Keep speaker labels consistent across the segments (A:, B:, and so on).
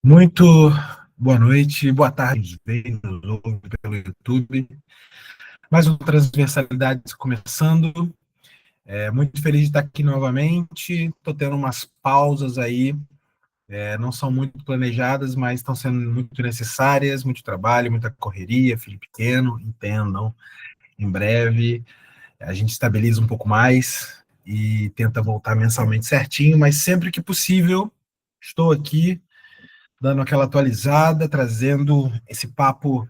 A: Muito boa noite, boa tarde, bem nos ouve pelo YouTube. Mais uma Transversalidade começando. Muito feliz de estar aqui novamente. Estou tendo umas pausas aí, não são muito planejadas, mas estão sendo muito necessárias, muito trabalho, muita correria, filho pequeno, entendam. Em breve a gente estabiliza um pouco mais e tenta voltar mensalmente certinho, mas sempre que possível estou aqui dando aquela atualizada, trazendo esse papo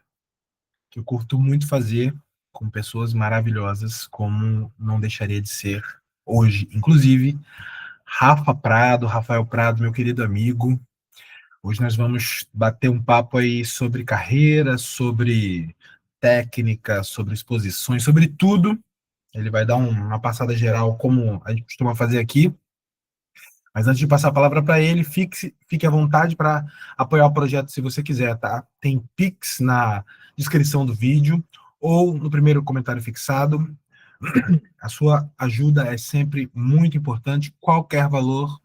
A: que eu curto muito fazer com pessoas maravilhosas, como não deixaria de ser hoje. Inclusive, Rafael Prado, meu querido amigo. Hoje nós vamos bater um papo aí sobre carreira, sobre técnica, sobre exposições, sobre tudo. Ele vai dar uma passada geral, como a gente costuma fazer aqui. Mas antes de passar a palavra para ele, fique à vontade para apoiar o projeto se você quiser, tá? Tem Pix na descrição do vídeo ou no primeiro comentário fixado. A sua ajuda é sempre muito importante. Qualquer valor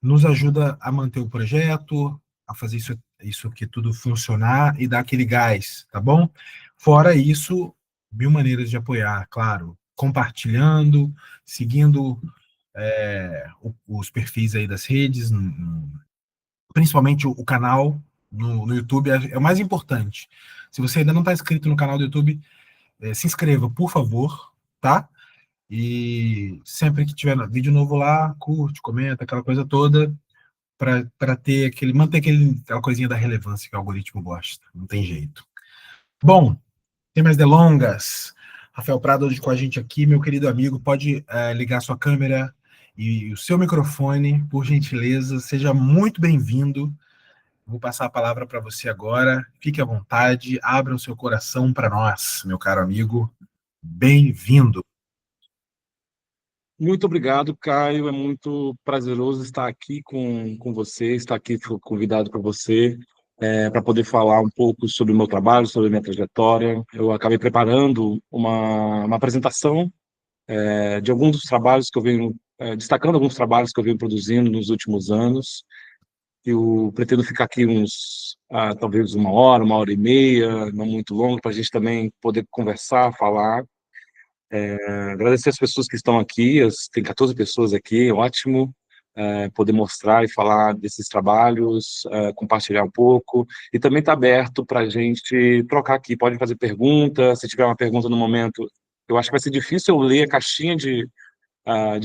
A: nos ajuda a manter o projeto, a fazer isso aqui tudo funcionar e dar aquele gás, tá bom? Fora isso, mil maneiras de apoiar, claro. Compartilhando, seguindo os perfis aí das redes, principalmente o canal no YouTube, é o mais importante. Se você ainda não está inscrito no canal do YouTube, se inscreva, por favor, tá? E sempre que tiver vídeo novo lá, curte, comenta, aquela coisa toda, para ter manter aquela coisinha da relevância que o algoritmo gosta. Não tem jeito. Bom, sem mais delongas, Rafael Prado hoje com a gente aqui, meu querido amigo, pode ligar sua câmera e o seu microfone, por gentileza, seja muito bem-vindo. Vou passar a palavra para você agora, fique à vontade, abra o seu coração para nós, meu caro amigo, bem-vindo.
B: Muito obrigado, Caio. É muito prazeroso estar aqui com você, estar aqui convidado por você, para poder falar um pouco sobre o meu trabalho, sobre a minha trajetória. Eu acabei preparando uma apresentação, de alguns dos trabalhos que eu venho, destacando alguns trabalhos que eu venho produzindo nos últimos anos. Eu pretendo ficar aqui talvez uma hora e meia, não muito longo, para a gente também poder conversar, falar. Agradecer as pessoas que estão aqui, tem 14 pessoas aqui, ótimo, poder mostrar e falar desses trabalhos, compartilhar um pouco, e também está aberto para a gente trocar aqui, pode fazer pergunta, se tiver uma pergunta no momento, eu acho que vai ser difícil eu ler a caixinha de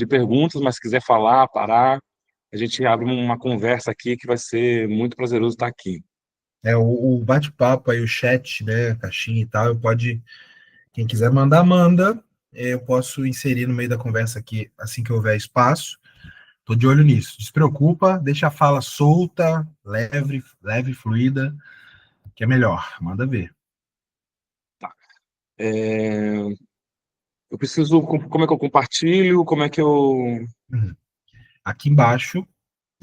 B: perguntas, mas se quiser falar, parar, a gente abre uma conversa aqui que vai ser muito prazeroso estar aqui.
A: O bate-papo aí, o chat, né, caixinha e tal, quem quiser mandar, manda. Eu posso inserir no meio da conversa aqui assim que houver espaço. Tô de olho nisso. Despreocupa, deixa a fala solta, leve, fluida, que é melhor. Manda ver.
B: Tá. Eu preciso, como é que eu compartilho, como é que eu
A: Uhum. Aqui embaixo,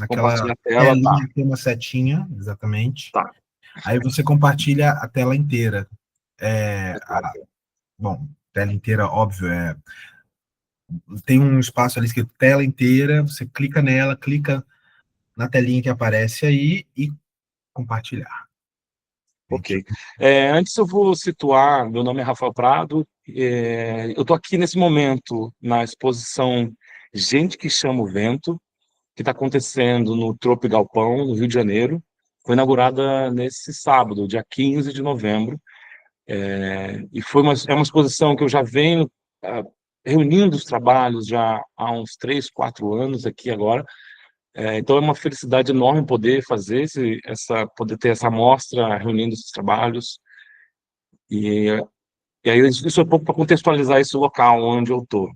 B: compartilho
A: naquela
B: a tela? Tá,
A: telinha que tem uma setinha, exatamente.
B: tá.
A: Aí você compartilha a tela inteira. É, a, bom, tela inteira, óbvio, tem um espaço ali escrito tela inteira, você clica nela, clica na telinha que aparece aí e compartilhar.
B: Ok. Antes eu vou situar, meu nome é Rafael Prado, eu estou aqui nesse momento na exposição Gente que Chama o Vento, que está acontecendo no Trope Galpão, no Rio de Janeiro. Foi inaugurada nesse sábado, dia 15 de novembro, e é uma exposição que eu já venho reunindo os trabalhos já há uns 3, 4 anos aqui agora. Então é uma felicidade enorme poder fazer poder ter essa amostra reunindo esses trabalhos. E, e aí isso é um pouco para contextualizar esse local onde eu estou.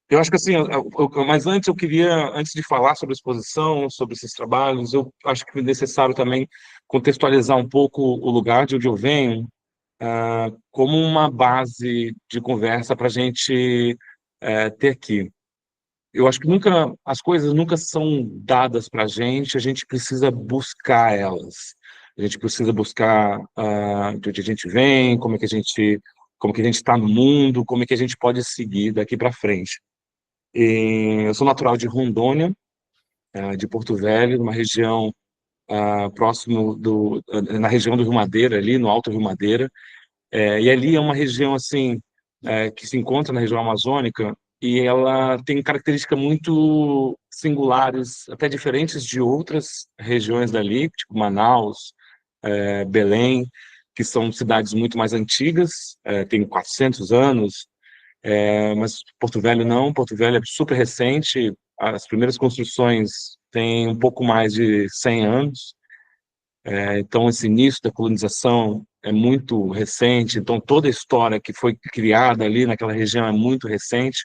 B: Eu acho que assim, mas antes eu queria, antes de falar sobre a exposição, sobre esses trabalhos, eu acho que é necessário também contextualizar um pouco o lugar de onde eu venho, como uma base de conversa para a gente ter aqui. Eu acho que as coisas nunca são dadas para a gente precisa buscar elas. A gente precisa buscar de onde a gente vem, como que a gente está no mundo, como é que a gente pode seguir daqui para frente. Eu sou natural de Rondônia, de Porto Velho, numa região na região do Rio Madeira, ali no Alto Rio Madeira. E ali é uma região assim que se encontra na região amazônica e ela tem características muito singulares, até diferentes de outras regiões dali, tipo Manaus, Belém, que são cidades muito mais antigas, tem 400 anos, mas Porto Velho não, Porto Velho é super recente, as primeiras construções têm um pouco mais de 100 anos, então esse início da colonização é muito recente, então toda a história que foi criada ali naquela região é muito recente,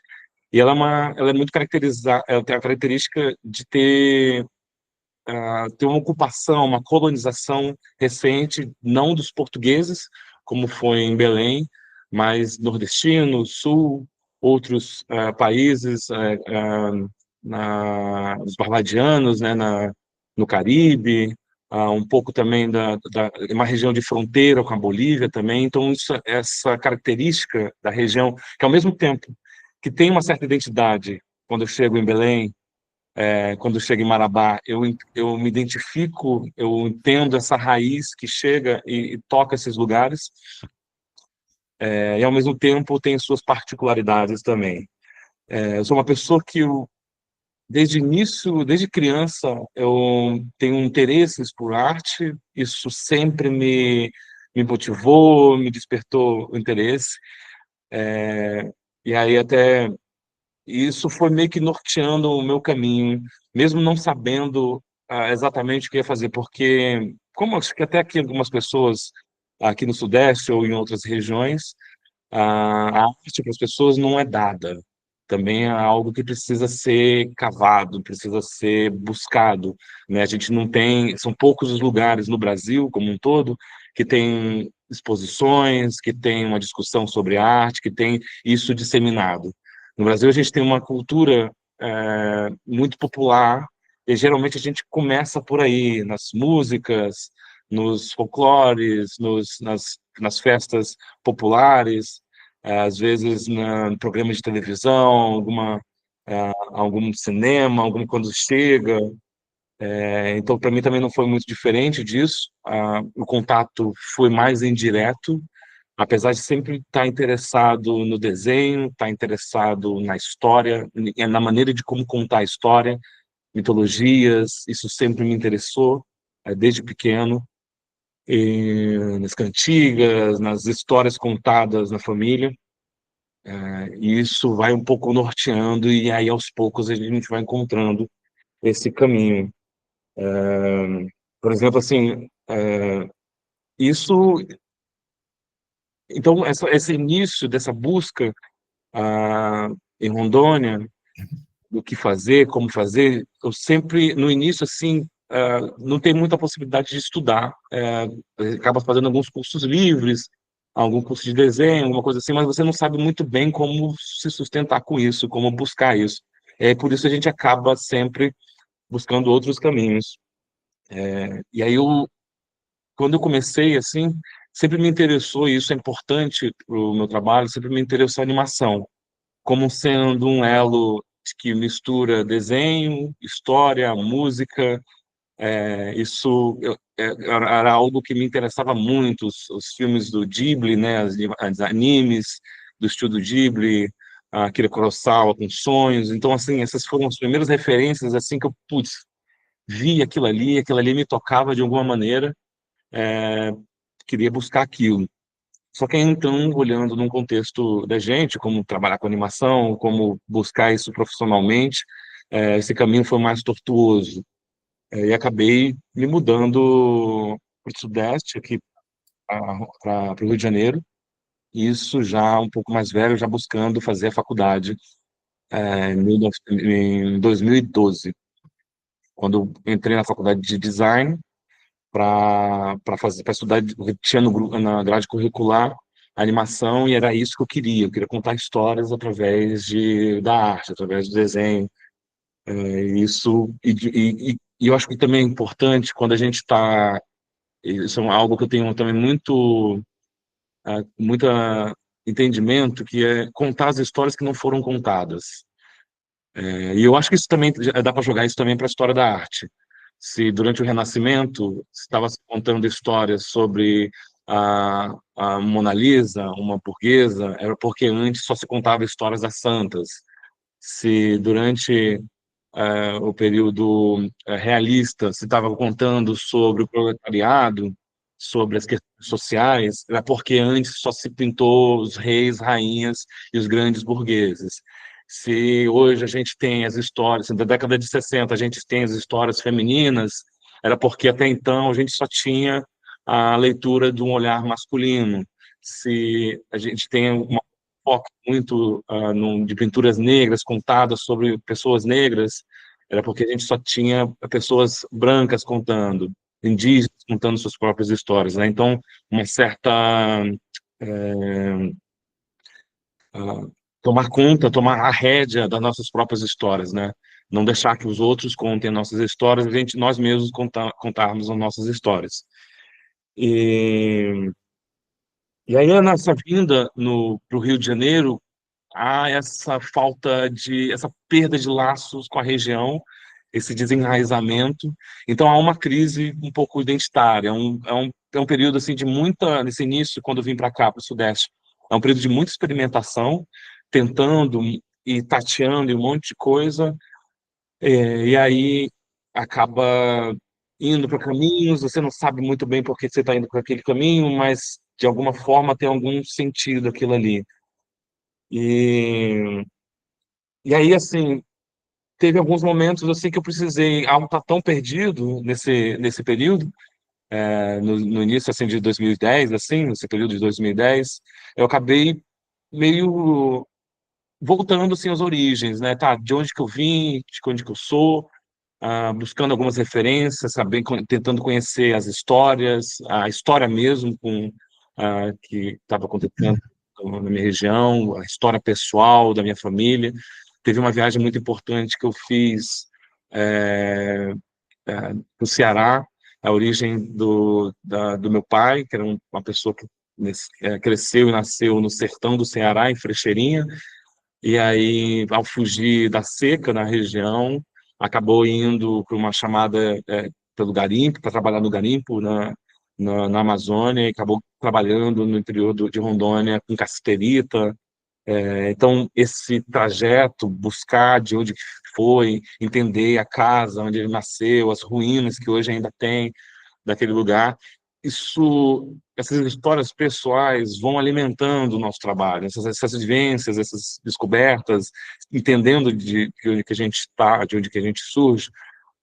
B: e ela é muito caracterizada, ela tem a característica de ter uma ocupação, uma colonização recente, não dos portugueses, como foi em Belém, mas nordestino, sul, outros países, os barbadianos, né, no Caribe, um pouco também uma região de fronteira com a Bolívia também. Então, essa característica da região, que ao mesmo tempo que tem uma certa identidade, quando eu chego em Belém, quando chego em Marabá, eu me identifico, eu entendo essa raiz que chega e toca esses lugares, e ao mesmo tempo tem suas particularidades também. Eu sou uma pessoa que desde início, desde criança, eu tenho interesses por arte, isso sempre me motivou, me despertou o interesse, e aí até isso foi meio que norteando o meu caminho, mesmo não sabendo exatamente o que ia fazer, porque, como acho que até aqui algumas pessoas, aqui no Sudeste ou em outras regiões, a arte para as pessoas não é dada. Também é algo que precisa ser cavado, precisa ser buscado, né? A gente não tem, são poucos os lugares no Brasil como um todo que tem exposições, que tem uma discussão sobre arte, que tem isso disseminado. No Brasil a gente tem uma cultura muito popular e geralmente a gente começa por aí, nas músicas, nos folclores, nas festas populares, às vezes em programas de televisão, algum cinema, algum quando chega. Então, para mim também não foi muito diferente disso. O contato foi mais indireto, apesar de sempre estar interessado no desenho, estar interessado na história, na maneira de como contar a história, mitologias, isso sempre me interessou, desde pequeno. E nas cantigas, nas histórias contadas na família. E isso vai um pouco norteando, e aí aos poucos a gente vai encontrando esse caminho. Por exemplo, assim, isso. Então, esse início dessa busca ah, em Rondônia, do que fazer, como fazer, eu sempre, no início, assim, não tem muita possibilidade de estudar. Acaba fazendo alguns cursos livres, algum curso de desenho, alguma coisa assim, mas você não sabe muito bem como se sustentar com isso, como buscar isso. Por isso a gente acaba sempre buscando outros caminhos. E aí, quando eu comecei, assim, sempre me interessou, e isso é importante para o meu trabalho, sempre me interessou a animação como sendo um elo que mistura desenho, história, música. Era algo que me interessava muito, os filmes do Ghibli, né, os animes do estúdio Ghibli, a Akira Kurosawa com Sonhos. Então, assim, essas foram as primeiras referências assim que eu vi aquilo ali me tocava de alguma maneira, queria buscar aquilo. Só que então, olhando num contexto da gente, como trabalhar com animação, como buscar isso profissionalmente, esse caminho foi mais tortuoso. E acabei me mudando para o Sudeste, aqui para o Rio de Janeiro, isso já um pouco mais velho, já buscando fazer a faculdade em 2012, quando eu entrei na faculdade de design para estudar, tinha na grade curricular animação e era isso que eu queria contar histórias através da arte, através do desenho. Isso e eu acho que também é importante quando a gente está, isso é algo que eu tenho também muita entendimento, que é contar as histórias que não foram contadas. E eu acho que isso também dá para jogar isso também para a história da arte. Se durante o Renascimento estava se contando histórias sobre a Mona Lisa, uma burguesa, era porque antes só se contava histórias das santas. Se durante o período realista se estava contando sobre o proletariado, sobre as questões sociais, era porque antes só se pintou os reis, rainhas e os grandes burgueses. Se hoje a gente tem as histórias, da década de 60 a gente tem as histórias femininas, era porque até então a gente só tinha a leitura de um olhar masculino. Se a gente tem uma foco muito de pinturas negras contadas sobre pessoas negras, era porque a gente só tinha pessoas brancas contando, indígenas contando suas próprias histórias, né? Então, uma certa tomar conta, tomar a rédea das nossas próprias histórias, né? Não deixar que os outros contem nossas histórias, nós mesmos contarmos as nossas histórias. E, e aí, nessa vinda para o Rio de Janeiro, há essa perda de laços com a região, esse desenraizamento. Então há uma crise um pouco identitária, é um período assim de muita, nesse início, quando eu vim para cá, para o Sudeste, é um período de muita experimentação, tentando e tateando e um monte de coisa, e aí acaba indo para caminhos, você não sabe muito bem por que você está indo para aquele caminho, mas de alguma forma tem algum sentido aquilo ali. E, e aí, assim, teve alguns momentos assim que eu precisei, algo tá tão perdido nesse período, no início assim de 2010, assim, nesse período de 2010, eu acabei meio voltando assim às origens, né? Tá, de onde que eu vim, de onde que eu sou, buscando algumas referências, tentando conhecer as histórias, a história mesmo que estava acontecendo na minha região, a história pessoal da minha família. Teve uma viagem muito importante que eu fiz no Ceará, a origem do meu pai, que era uma pessoa que cresceu e nasceu no sertão do Ceará, em Frecheirinha, e aí, ao fugir da seca na região, acabou indo para uma chamada pelo garimpo, para trabalhar no garimpo na Amazônia, e acabou trabalhando no interior de Rondônia com cassiterita. Então, esse trajeto, buscar de onde que foi, entender a casa onde ele nasceu, as ruínas que hoje ainda tem daquele lugar, essas histórias pessoais vão alimentando o nosso trabalho, essas vivências, essas descobertas, entendendo de onde que a gente está, de onde que a gente surge,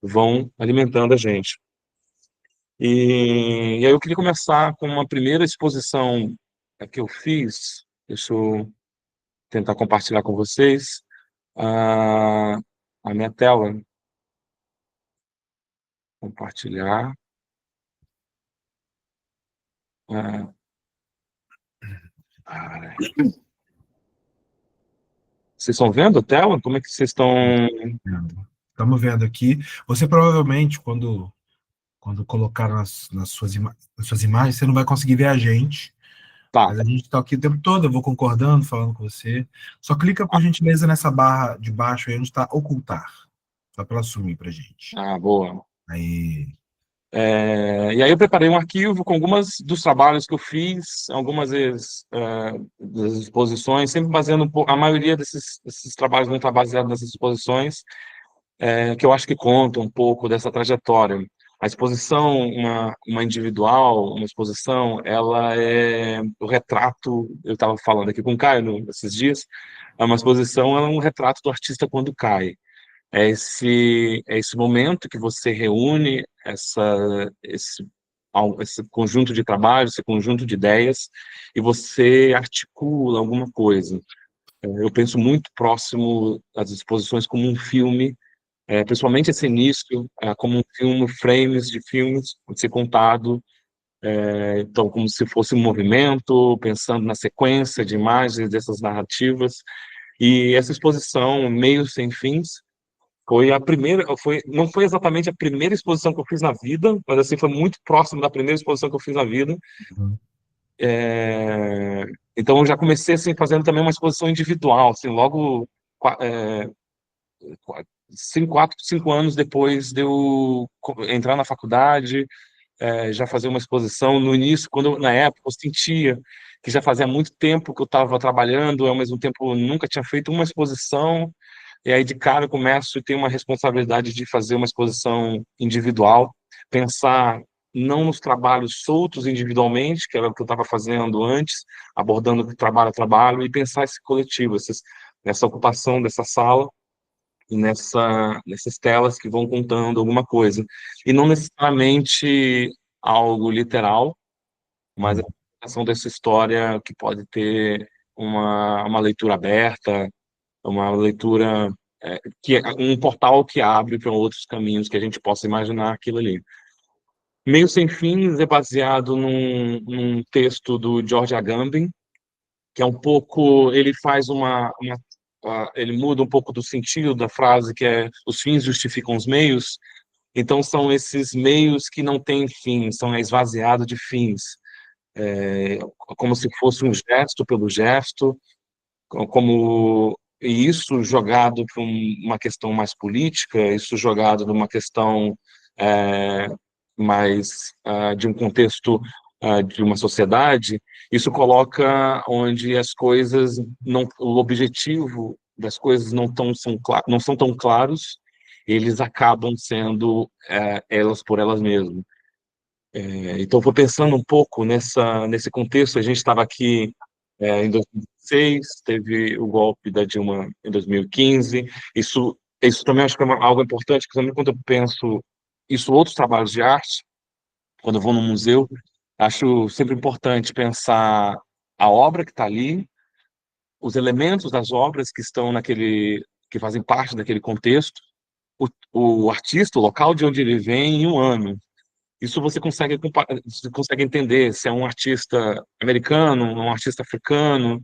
B: vão alimentando a gente. E aí eu queria começar com uma primeira exposição que eu fiz, deixa eu tentar compartilhar com vocês a minha tela, compartilhar. Ah, vocês estão vendo a tela? Como é que vocês estão?
A: Estamos vendo aqui. Você provavelmente, quando colocar nas suas imagens, você não vai conseguir ver a gente,
B: Tá.
A: mas a gente está aqui o tempo todo, eu vou concordando, falando com você. Só clica, por gentileza, nessa barra de baixo aí onde está ocultar, só para ela sumir para gente.
B: Boa.
A: Aí,
B: E aí eu preparei um arquivo com algumas dos trabalhos que eu fiz, algumas das exposições, sempre baseando a maioria desses trabalhos não está baseado nessas exposições, que eu acho que contam um pouco dessa trajetória. A exposição, uma individual, uma exposição, ela é o retrato, eu estava falando aqui com o Caio esses dias, uma exposição é um retrato do artista quando cai. É esse momento que você reúne esse conjunto de trabalho, esse conjunto de ideias, e você articula alguma coisa. Eu penso muito próximo às exposições como um filme, principalmente esse início, como um filme, frames de filmes, pode ser contado, então como se fosse um movimento, pensando na sequência de imagens dessas narrativas. E essa exposição, Meio Sem Fins, foi a primeira, não foi exatamente a primeira exposição que eu fiz na vida, mas assim foi muito próximo da primeira exposição que eu fiz na vida. É, então eu já comecei assim fazendo também uma exposição individual, assim, logo cinco anos depois de eu entrar na faculdade, já fazer uma exposição. No início, na época, eu sentia que já fazia muito tempo que eu estava trabalhando, ao mesmo tempo nunca tinha feito uma exposição, e aí de cara eu começo a ter uma responsabilidade de fazer uma exposição individual, pensar não nos trabalhos soltos individualmente, que era o que eu estava fazendo antes, abordando trabalho a trabalho, e pensar esse coletivo, essa ocupação dessa sala, e nessas telas que vão contando alguma coisa. E não necessariamente algo literal, mas a apresentação dessa história que pode ter uma leitura aberta, uma leitura, que é um portal que abre para outros caminhos que a gente possa imaginar aquilo ali. Meio Sem Fins é baseado num texto do George Agamben, que é um pouco, ele faz ele muda um pouco do sentido da frase, que é os fins justificam os meios. Então são esses meios que não têm fim, são esvaziados de fins, como se fosse um gesto pelo gesto, e isso jogado para uma questão mais política, isso jogado numa questão é, mais de um contexto de uma sociedade, isso coloca onde as coisas não, o objetivo das coisas não são tão claros, eles acabam sendo elas por elas mesmas. Então, eu vou pensando um pouco nesse contexto. A gente estava aqui em 2016, teve o golpe da Dilma em 2015. Isso também acho que é algo importante, porque também quando eu penso isso, outros trabalhos de arte, quando eu vou no museu, acho sempre importante pensar a obra que está ali, os elementos das obras que estão que fazem parte daquele contexto, o artista, o local de onde ele vem e um ano. Isso você consegue entender se é um artista americano, um artista africano,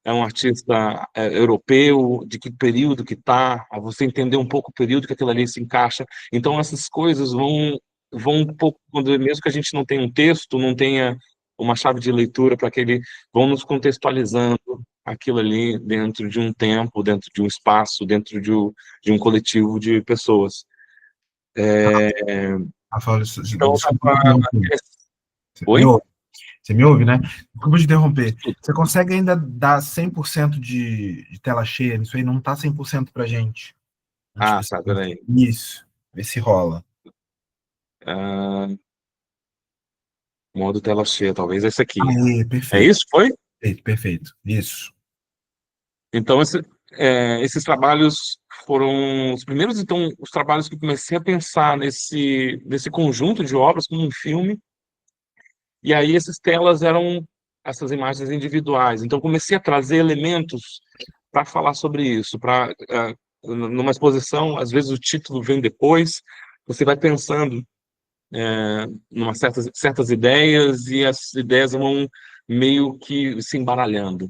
B: é um artista europeu, de que período que está, você entender um pouco o período que aquilo ali se encaixa. Então, essas coisas vão um pouco, mesmo que a gente não tenha um texto, não tenha uma chave de leitura para aquele, vão nos contextualizando aquilo ali dentro de um tempo, dentro de um espaço, dentro de um coletivo de pessoas.
A: Rafael,
B: Então, dá
A: desculpa
B: pra...
A: interromper. Você me
B: Oi?
A: ouve? Você me ouve, né? Desculpa te interromper. Você consegue ainda dar 100% de tela cheia? Isso aí não está 100% para gente. Antes
B: Ah,
A: de
B: tá, peraí.
A: Isso. Vê se rola.
B: Ah, modo tela cheia, talvez esse aqui.
A: Aí,
B: É
A: perfeito.
B: isso? Foi?
A: Perfeito, perfeito. Isso.
B: Então, esses trabalhos foram os primeiros, então, os trabalhos que eu comecei a pensar nesse conjunto de obras como um filme, e aí essas telas eram essas imagens individuais. Então, comecei a trazer elementos para falar sobre isso, numa exposição, às vezes o título vem depois, você vai pensando numa certas ideias e as ideias vão meio que se embaralhando.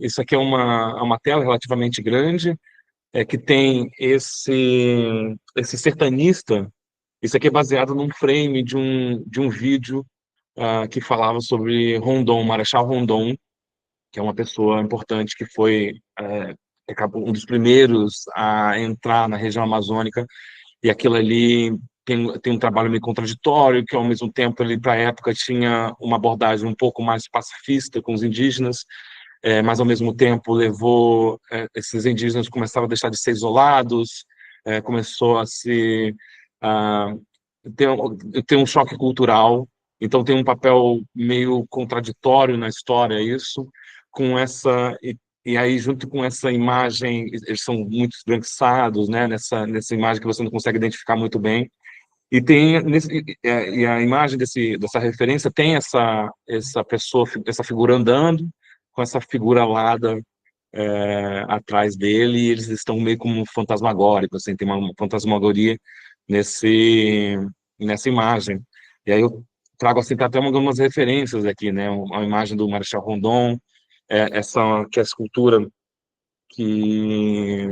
B: Isso aqui é uma tela relativamente grande, que tem esse sertanista. Isso aqui é baseado num frame de um vídeo que falava sobre Rondon, Marechal Rondon, que é uma pessoa importante que foi acabou um dos primeiros a entrar na região amazônica, e aquilo ali tem um trabalho meio contraditório, que ao mesmo tempo ele para a época tinha uma abordagem um pouco mais pacifista com os indígenas, mas ao mesmo tempo levou esses indígenas começaram a deixar de ser isolados, começou a se a ter um choque cultural, então tem um papel meio contraditório na história isso, com e aí junto com essa imagem, eles são muito esbranquiçados, né, nessa imagem que você não consegue identificar muito bem. E e a imagem dessa referência tem essa pessoa, essa figura andando, com essa figura alada atrás dele, e eles estão meio como fantasmagóricos, assim, tem uma fantasmagoria nesse, nessa imagem. E aí eu trago assim, tá até algumas referências aqui, né? Uma imagem do Marechal Rondon, que é a escultura que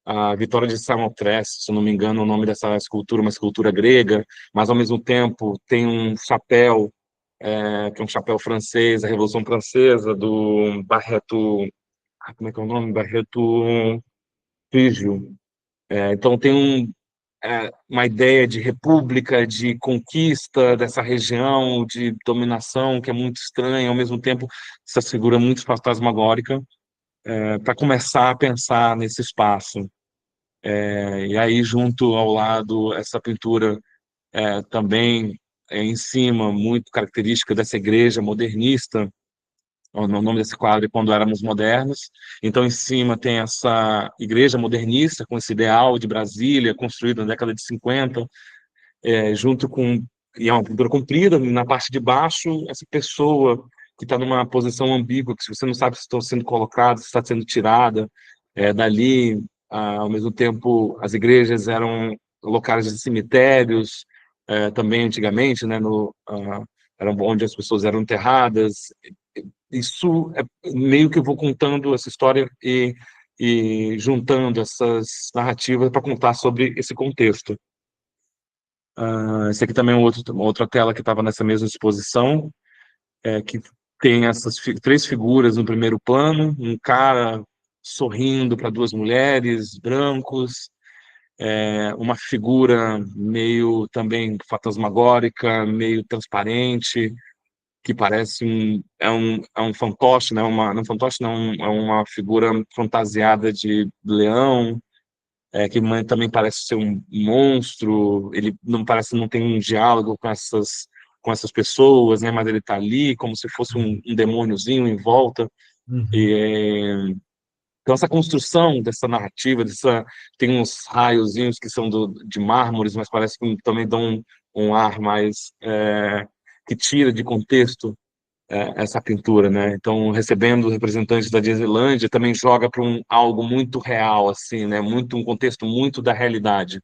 B: a Vitória de Samothrace, se eu não me engano, o nome dessa escultura é uma escultura grega, mas ao mesmo tempo tem um chapéu, que é um chapéu francês, a Revolução Francesa, do Barreto. Como é que é o nome? Barreto. frígio. Então tem uma ideia de república, de conquista dessa região, de dominação, que é muito estranha, ao mesmo tempo essa figura muito fantasmagórica, para começar a pensar nesse espaço. E aí, junto ao lado, essa pintura também em cima, muito característica dessa igreja modernista, o nome desse quadro é Quando Éramos Modernos. Então, em cima tem essa igreja modernista, com esse ideal de Brasília, construída na década de 50, junto com... E é uma pintura comprida, na parte de baixo, essa pessoa que está numa posição ambígua, que você não sabe se está sendo colocada, se está sendo tirada dali. Ao mesmo tempo, as igrejas eram locais de cemitérios, também antigamente, né, eram onde as pessoas eram enterradas. Isso meio que eu vou contando essa história e juntando essas narrativas para contar sobre esse contexto. Esse aqui também é uma outra tela que estava nessa mesma exposição, que tem essas três figuras no primeiro plano, um cara sorrindo para duas mulheres, brancos, uma figura meio também fantasmagórica, meio transparente, que parece um fantoche, né? Não fantoche, não, é uma figura fantasiada de leão, que também parece ser um monstro. Ele não parece, não tem um diálogo com essas pessoas, né? Mas ele está ali como se fosse um demôniozinho em volta.
A: Uhum.
B: Então essa construção dessa narrativa, tem uns raiozinhos que são de mármores, mas parece que também dão um ar mais que tira de contexto essa pintura, né? Então, recebendo representantes da Disneylândia, também joga para algo muito real, assim, né? Um contexto muito da realidade,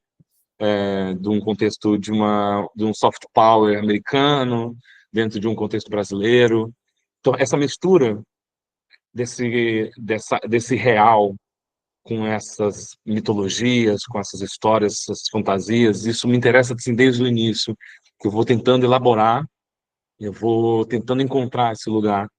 B: de um contexto de um soft power americano dentro de um contexto brasileiro. Então, essa mistura desse real com essas mitologias, com essas histórias, essas fantasias, isso me interessa assim desde o início, que eu vou tentando elaborar, eu vou tentando encontrar esse lugar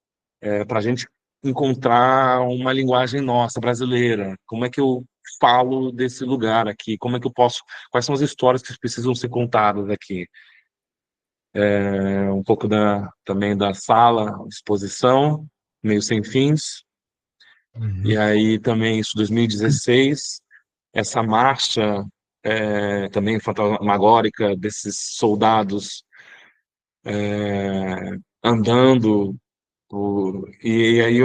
B: para a gente encontrar uma linguagem nossa, brasileira. Como é que eu falo desse lugar aqui? Como é que eu posso... Quais são as histórias que precisam ser contadas aqui? Um pouco também da sala, exposição, meio sem fins. E
A: Uhum.
B: aí também, isso, 2016, essa marcha também fantasmagórica desses soldados andando. E aí,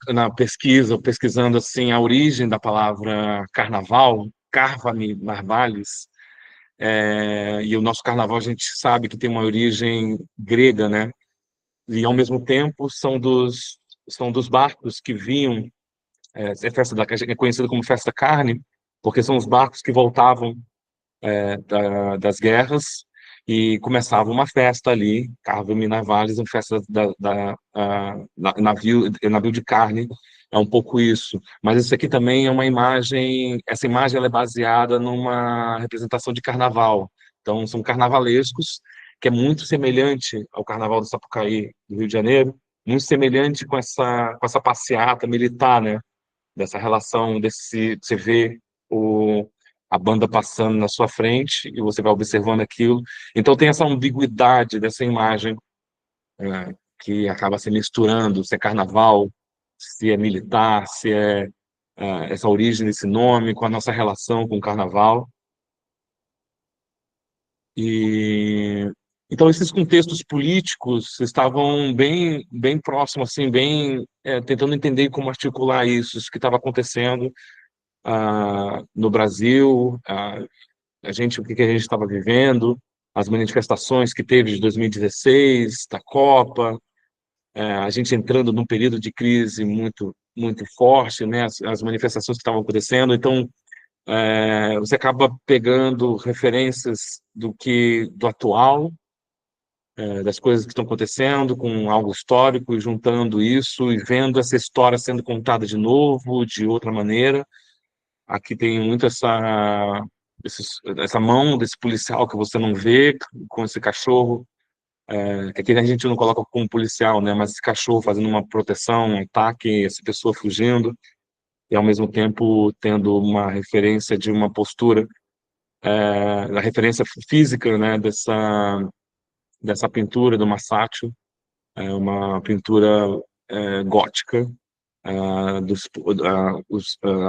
B: na pesquisa, pesquisando assim a origem da palavra carnaval, Carva-me Narvalis, e o nosso carnaval a gente sabe que tem uma origem grega, né? E ao mesmo tempo são dos barcos que vinham, é conhecido como Festa Carne, porque são os barcos que voltavam das guerras e começava uma festa ali, Carve Minervales, uma festa navio de carne, é um pouco isso. Mas isso aqui também é uma imagem, essa imagem ela é baseada numa representação de carnaval. Então, são carnavalescos, que é muito semelhante ao Carnaval do Sapucaí, do Rio de Janeiro, muito semelhante com essa passeata militar, né? Dessa relação, você vê a banda passando na sua frente e você vai observando aquilo. Então tem essa ambiguidade dessa imagem, que acaba se misturando, se é carnaval, se é militar, se é essa origem desse nome, com a nossa relação com o carnaval. E então esses contextos políticos estavam bem bem próximos, assim, bem tentando entender como articular isso que estava acontecendo no Brasil, o que a gente estava vivendo, as manifestações que teve de 2016, da Copa, a gente entrando num período de crise muito muito forte, né? As manifestações que estavam acontecendo. Então, você acaba pegando referências do atual, das coisas que estão acontecendo com algo histórico e juntando isso e vendo essa história sendo contada de novo, de outra maneira. Aqui tem muito essa mão desse policial que você não vê, com esse cachorro, que aqui a gente não coloca como policial, né? Mas esse cachorro fazendo uma proteção, um ataque, essa pessoa fugindo. e ao mesmo tempo tendo uma referência de uma postura, a referência física, né, dessa pintura do Masaccio, uma pintura gótica,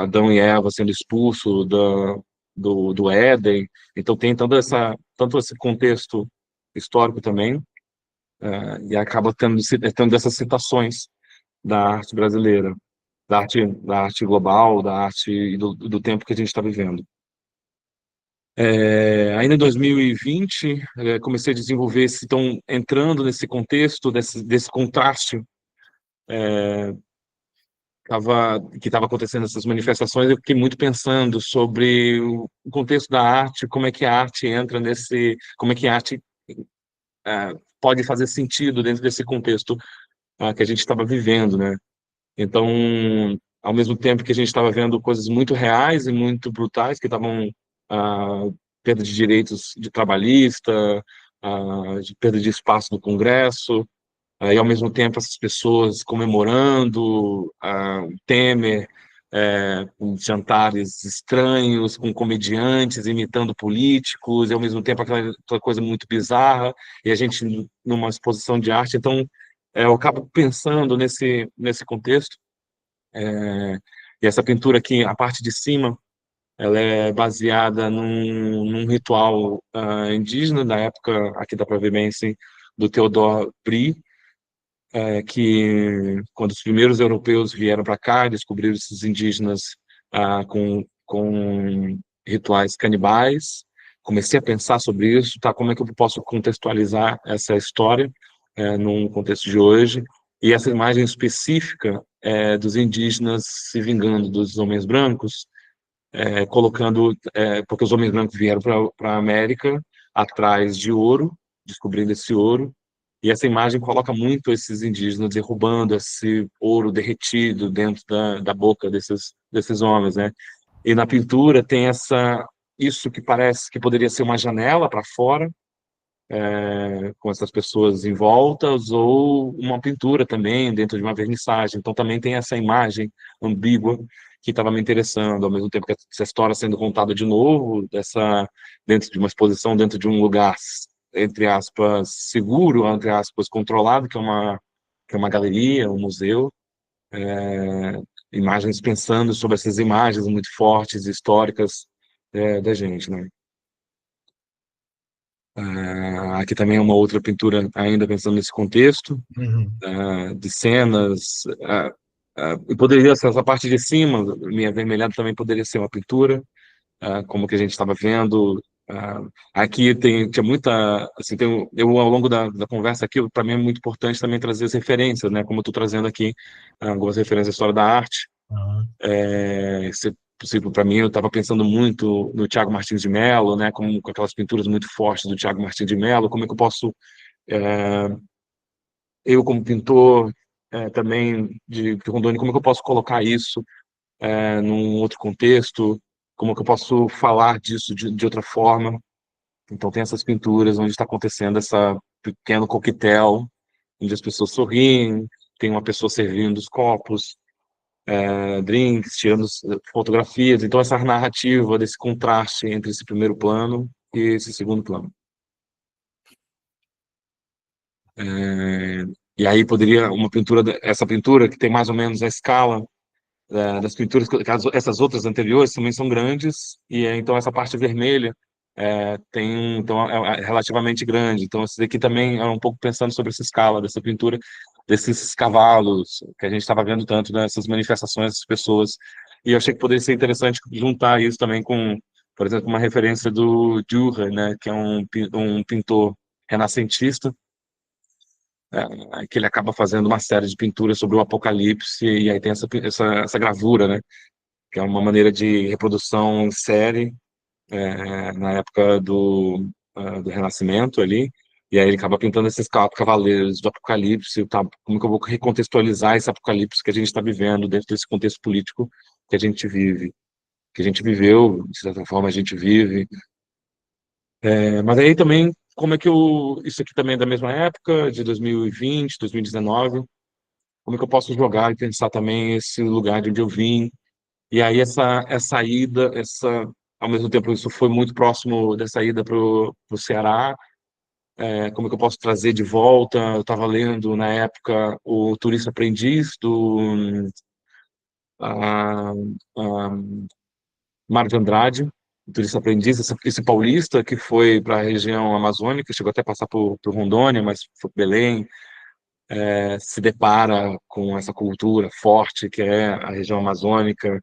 B: Adão e Eva sendo expulso do Éden. Então tem tanto esse contexto histórico também, e acaba tendo essas citações da arte brasileira, da arte global, da arte e do tempo que a gente está vivendo. Ainda em 2020, comecei a desenvolver então, entrando nesse contexto, desse contraste que estava acontecendo essas manifestações. Eu fiquei muito pensando sobre o contexto da arte, como é que a arte entra como é que a arte pode fazer sentido dentro desse contexto que a gente estava vivendo, né? Então, ao mesmo tempo que a gente estava vendo coisas muito reais e muito brutais, que estavam perda de direitos de trabalhista, de perda de espaço no Congresso, e ao mesmo tempo essas pessoas comemorando Temer, com jantares estranhos, com comediantes imitando políticos, e ao mesmo tempo aquela coisa muito bizarra, e a gente numa exposição de arte. Então, eu acabo pensando nesse contexto, e essa pintura aqui, a parte de cima, ela é baseada num ritual indígena da época, aqui da para ver bem assim, do Theodore Brie, que quando os primeiros europeus vieram para cá, descobriram esses indígenas com rituais canibais. Comecei a pensar sobre isso, tá? Como é que eu posso contextualizar essa história num contexto de hoje? E essa imagem específica dos indígenas se vingando dos homens brancos, porque os homens brancos vieram para a América atrás de ouro, descobrindo esse ouro, e essa imagem coloca muito esses indígenas derrubando esse ouro derretido dentro da boca desses homens, né? E na pintura tem isso que parece que poderia ser uma janela para fora, com essas pessoas em voltas, ou uma pintura também dentro de uma vernissagem. Então também tem essa imagem ambígua que estava me interessando, ao mesmo tempo que essa história sendo contada de novo, dentro de uma exposição, dentro de um lugar, entre aspas, seguro, entre aspas, controlado, que é uma galeria, um museu, imagens pensando sobre essas imagens muito fortes, históricas, da gente, né? Aqui também é uma outra pintura, ainda pensando nesse contexto,
A: Uhum.
B: de cenas. E poderia ser essa parte de cima, minha avermelhada, também poderia ser uma pintura, como que a gente estava vendo. Aqui tinha muita, assim, eu ao longo da conversa aqui, para mim é muito importante também trazer as referências, né? Como eu estou trazendo aqui algumas referências à história da arte.
A: Ah,
B: Se possível para mim, eu estava pensando muito no Tiago Martins de Mello, né? Com aquelas pinturas muito fortes do Tiago Martins de Mello. Como é que eu posso, eu como pintor também de Rondônia, como é que eu posso colocar isso num outro contexto? Como é que eu posso falar disso de outra forma? Então tem essas pinturas onde está acontecendo essa pequeno coquetel, onde as pessoas sorriem, tem uma pessoa servindo os copos, drinks, tirando fotografias. Então essa narrativa desse contraste entre esse primeiro plano e esse segundo plano. E aí poderia essa pintura que tem mais ou menos a escala das pinturas, essas outras anteriores também são grandes, e então essa parte vermelha então é relativamente grande. Então esse daqui também é um pouco pensando sobre essa escala dessa pintura, desses cavalos que a gente estava vendo tanto nessas manifestações das pessoas. E eu achei que poderia ser interessante juntar isso também com, por exemplo, uma referência do Dürer, né, que é um pintor renascentista, que ele acaba fazendo uma série de pinturas sobre o Apocalipse, e aí tem essa gravura, né, que é uma maneira de reprodução em série, na época do Renascimento ali, e aí ele acaba pintando esses cavaleiros do Apocalipse, tá, como que eu vou recontextualizar esse Apocalipse que a gente está vivendo dentro desse contexto político que a gente vive, que a gente viveu, de certa forma a gente vive. Mas aí também, como é que isso aqui também é da mesma época, de 2020, 2019, como é que eu posso jogar e pensar também esse lugar de onde eu vim, E aí essa ida, ao mesmo tempo isso foi muito próximo dessa ida para o Ceará. Como é que eu posso trazer de volta? Eu estava lendo na época o Turista Aprendiz do a, a Mário de Andrade, o Turista Aprendiz, esse paulista que foi para a região amazônica, chegou até a passar por Rondônia, mas foi para Belém, se depara com essa cultura forte que é a região amazônica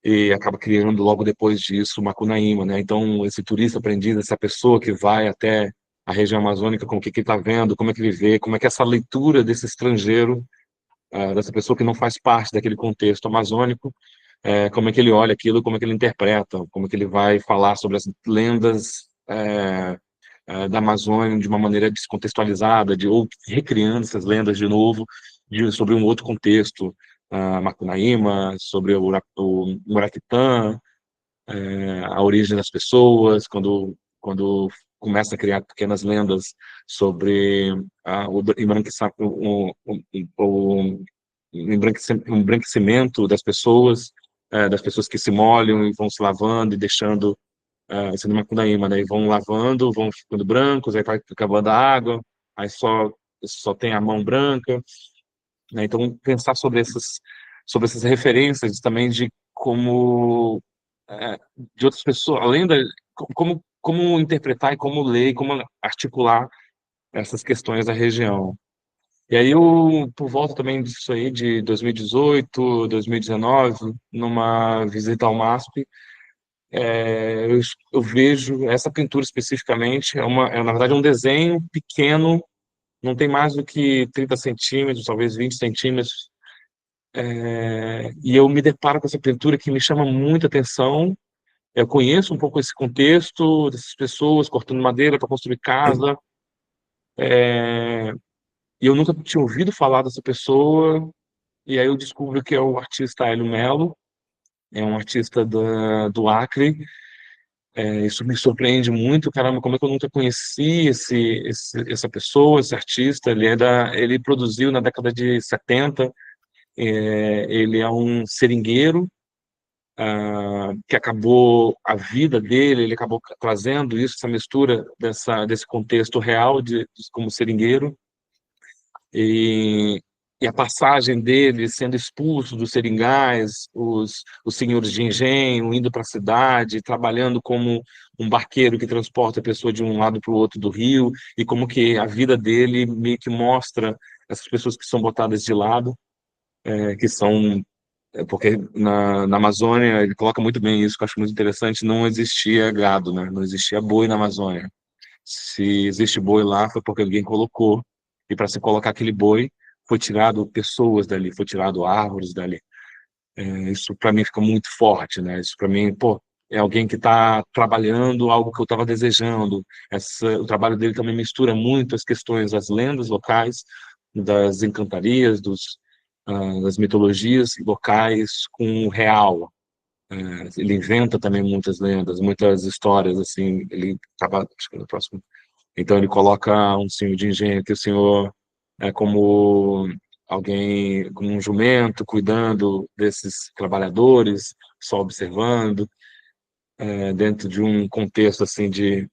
B: e acaba criando logo depois disso Macunaíma, né? Então, esse turista aprendiz, essa pessoa que vai até a região amazônica, com o que ele está vendo, como é que ele vê, como é que essa leitura desse estrangeiro, dessa pessoa que não faz parte daquele contexto amazônico, como é que ele olha aquilo, como é que ele interpreta, como é que ele vai falar sobre as lendas da Amazônia de uma maneira descontextualizada, ou recriando essas lendas de novo, sobre um outro contexto, Macunaíma, sobre o Muraquitã, a origem das pessoas, quando começa a criar pequenas lendas sobre o embranquecimento das pessoas que se molham e vão se lavando e deixando sendo Macunaíma, né? E vão lavando, vão ficando brancos, aí vai acabando a água, aí só tem a mão branca, né? Então, pensar sobre essas referências também de como, de outras pessoas, além da, como interpretar e como ler e como articular essas questões da região. E aí, por volta também disso aí, de 2018, 2019, numa visita ao MASP, eu vejo essa pintura especificamente, na verdade, um desenho pequeno, não tem mais do que 30 centímetros, talvez 20 centímetros, e eu me deparo com essa pintura que me chama muita atenção. Eu conheço um pouco esse contexto dessas pessoas cortando madeira para construir casa, e eu nunca tinha ouvido falar dessa pessoa, e aí eu descubro que é o artista Hélio Melo, é um artista do Acre. Isso me surpreende muito, caramba, como é que eu nunca conheci essa pessoa, esse artista? Ele produziu na década de 70, ele é um seringueiro, que acabou a vida dele, ele acabou trazendo isso, essa mistura desse contexto real como seringueiro, e, e a passagem dele sendo expulso dos seringais, os senhores de engenho indo para a cidade, trabalhando como um barqueiro que transporta a pessoa de um lado para o outro do rio, e como que a vida dele meio que mostra essas pessoas que são botadas de lado, que são porque na Amazônia, ele coloca muito bem isso, que eu acho muito interessante, não existia gado, né? Não existia boi na Amazônia. Se existe boi lá, foi porque alguém colocou. E para se colocar aquele boi, foi tirado pessoas dali, foi tirado árvores dali. Isso para mim fica muito forte, né? Isso para mim, pô, é alguém que está trabalhando algo que eu estava desejando. O trabalho dele também mistura muito as questões das lendas locais, das encantarias, das mitologias locais com o real. Ele inventa também muitas lendas, muitas histórias, assim, ele acaba, acho que no próximo. Então ele coloca um senhor de engenho que o senhor é como alguém, como um jumento, cuidando desses trabalhadores, só observando, dentro de um contexto assim de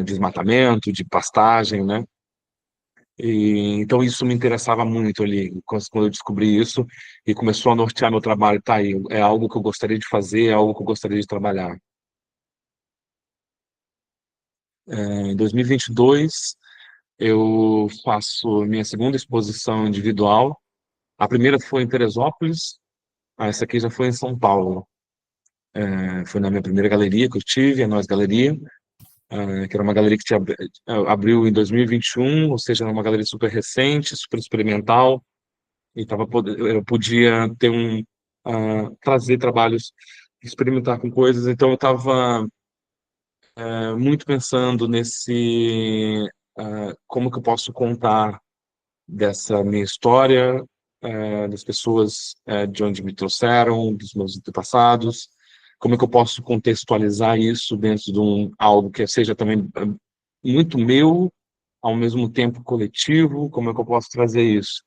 B: desmatamento, de pastagem, né? Então isso me interessava muito ali, quando eu descobri isso, e começou a nortear meu trabalho. Tá aí, é algo que eu gostaria de fazer, é algo que eu gostaria de trabalhar. Em 2022, eu faço minha segunda exposição individual. A primeira foi em Teresópolis, essa aqui já foi em São Paulo. Foi na minha primeira galeria que eu tive, a Nós Galeria, que era uma galeria que abriu em 2021, ou seja, era uma galeria super recente, super experimental, e eu podia ter trazer trabalhos, experimentar com coisas. Então eu estava muito pensando como que eu posso contar dessa minha história, das pessoas de onde me trouxeram, dos meus antepassados, como é que eu posso contextualizar isso dentro de algo que seja também muito meu, ao mesmo tempo coletivo, como é que eu posso trazer isso?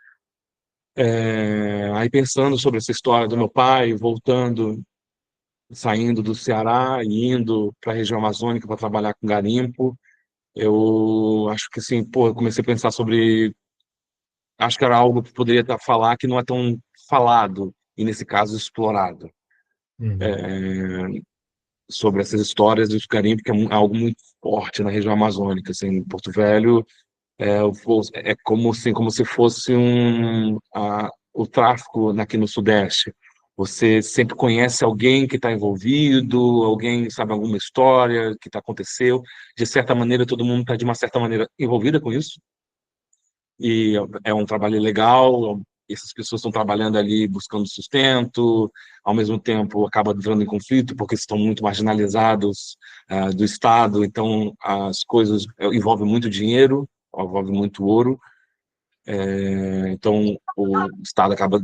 B: Aí pensando sobre essa história do meu pai, voltando, saindo do Ceará e indo para a região amazônica para trabalhar com garimpo, eu acho que assim, pô, eu comecei a pensar sobre, acho que era algo que poderia estar falar que não é tão falado e nesse caso explorado,
A: Uhum.
B: sobre essas histórias dos garimpo, que é algo muito forte na região amazônica, assim, em Porto Velho. É como, assim, como se fosse o tráfico aqui no Sudeste. Você sempre conhece alguém que está envolvido, alguém sabe alguma história que aconteceu. De certa maneira, todo mundo está, de uma certa maneira, envolvida com isso. E é um trabalho legal. Essas pessoas estão trabalhando ali buscando sustento, ao mesmo tempo acaba entrando em conflito porque estão muito marginalizados do Estado, então as coisas envolvem muito dinheiro, envolve muito ouro, então o Estado acaba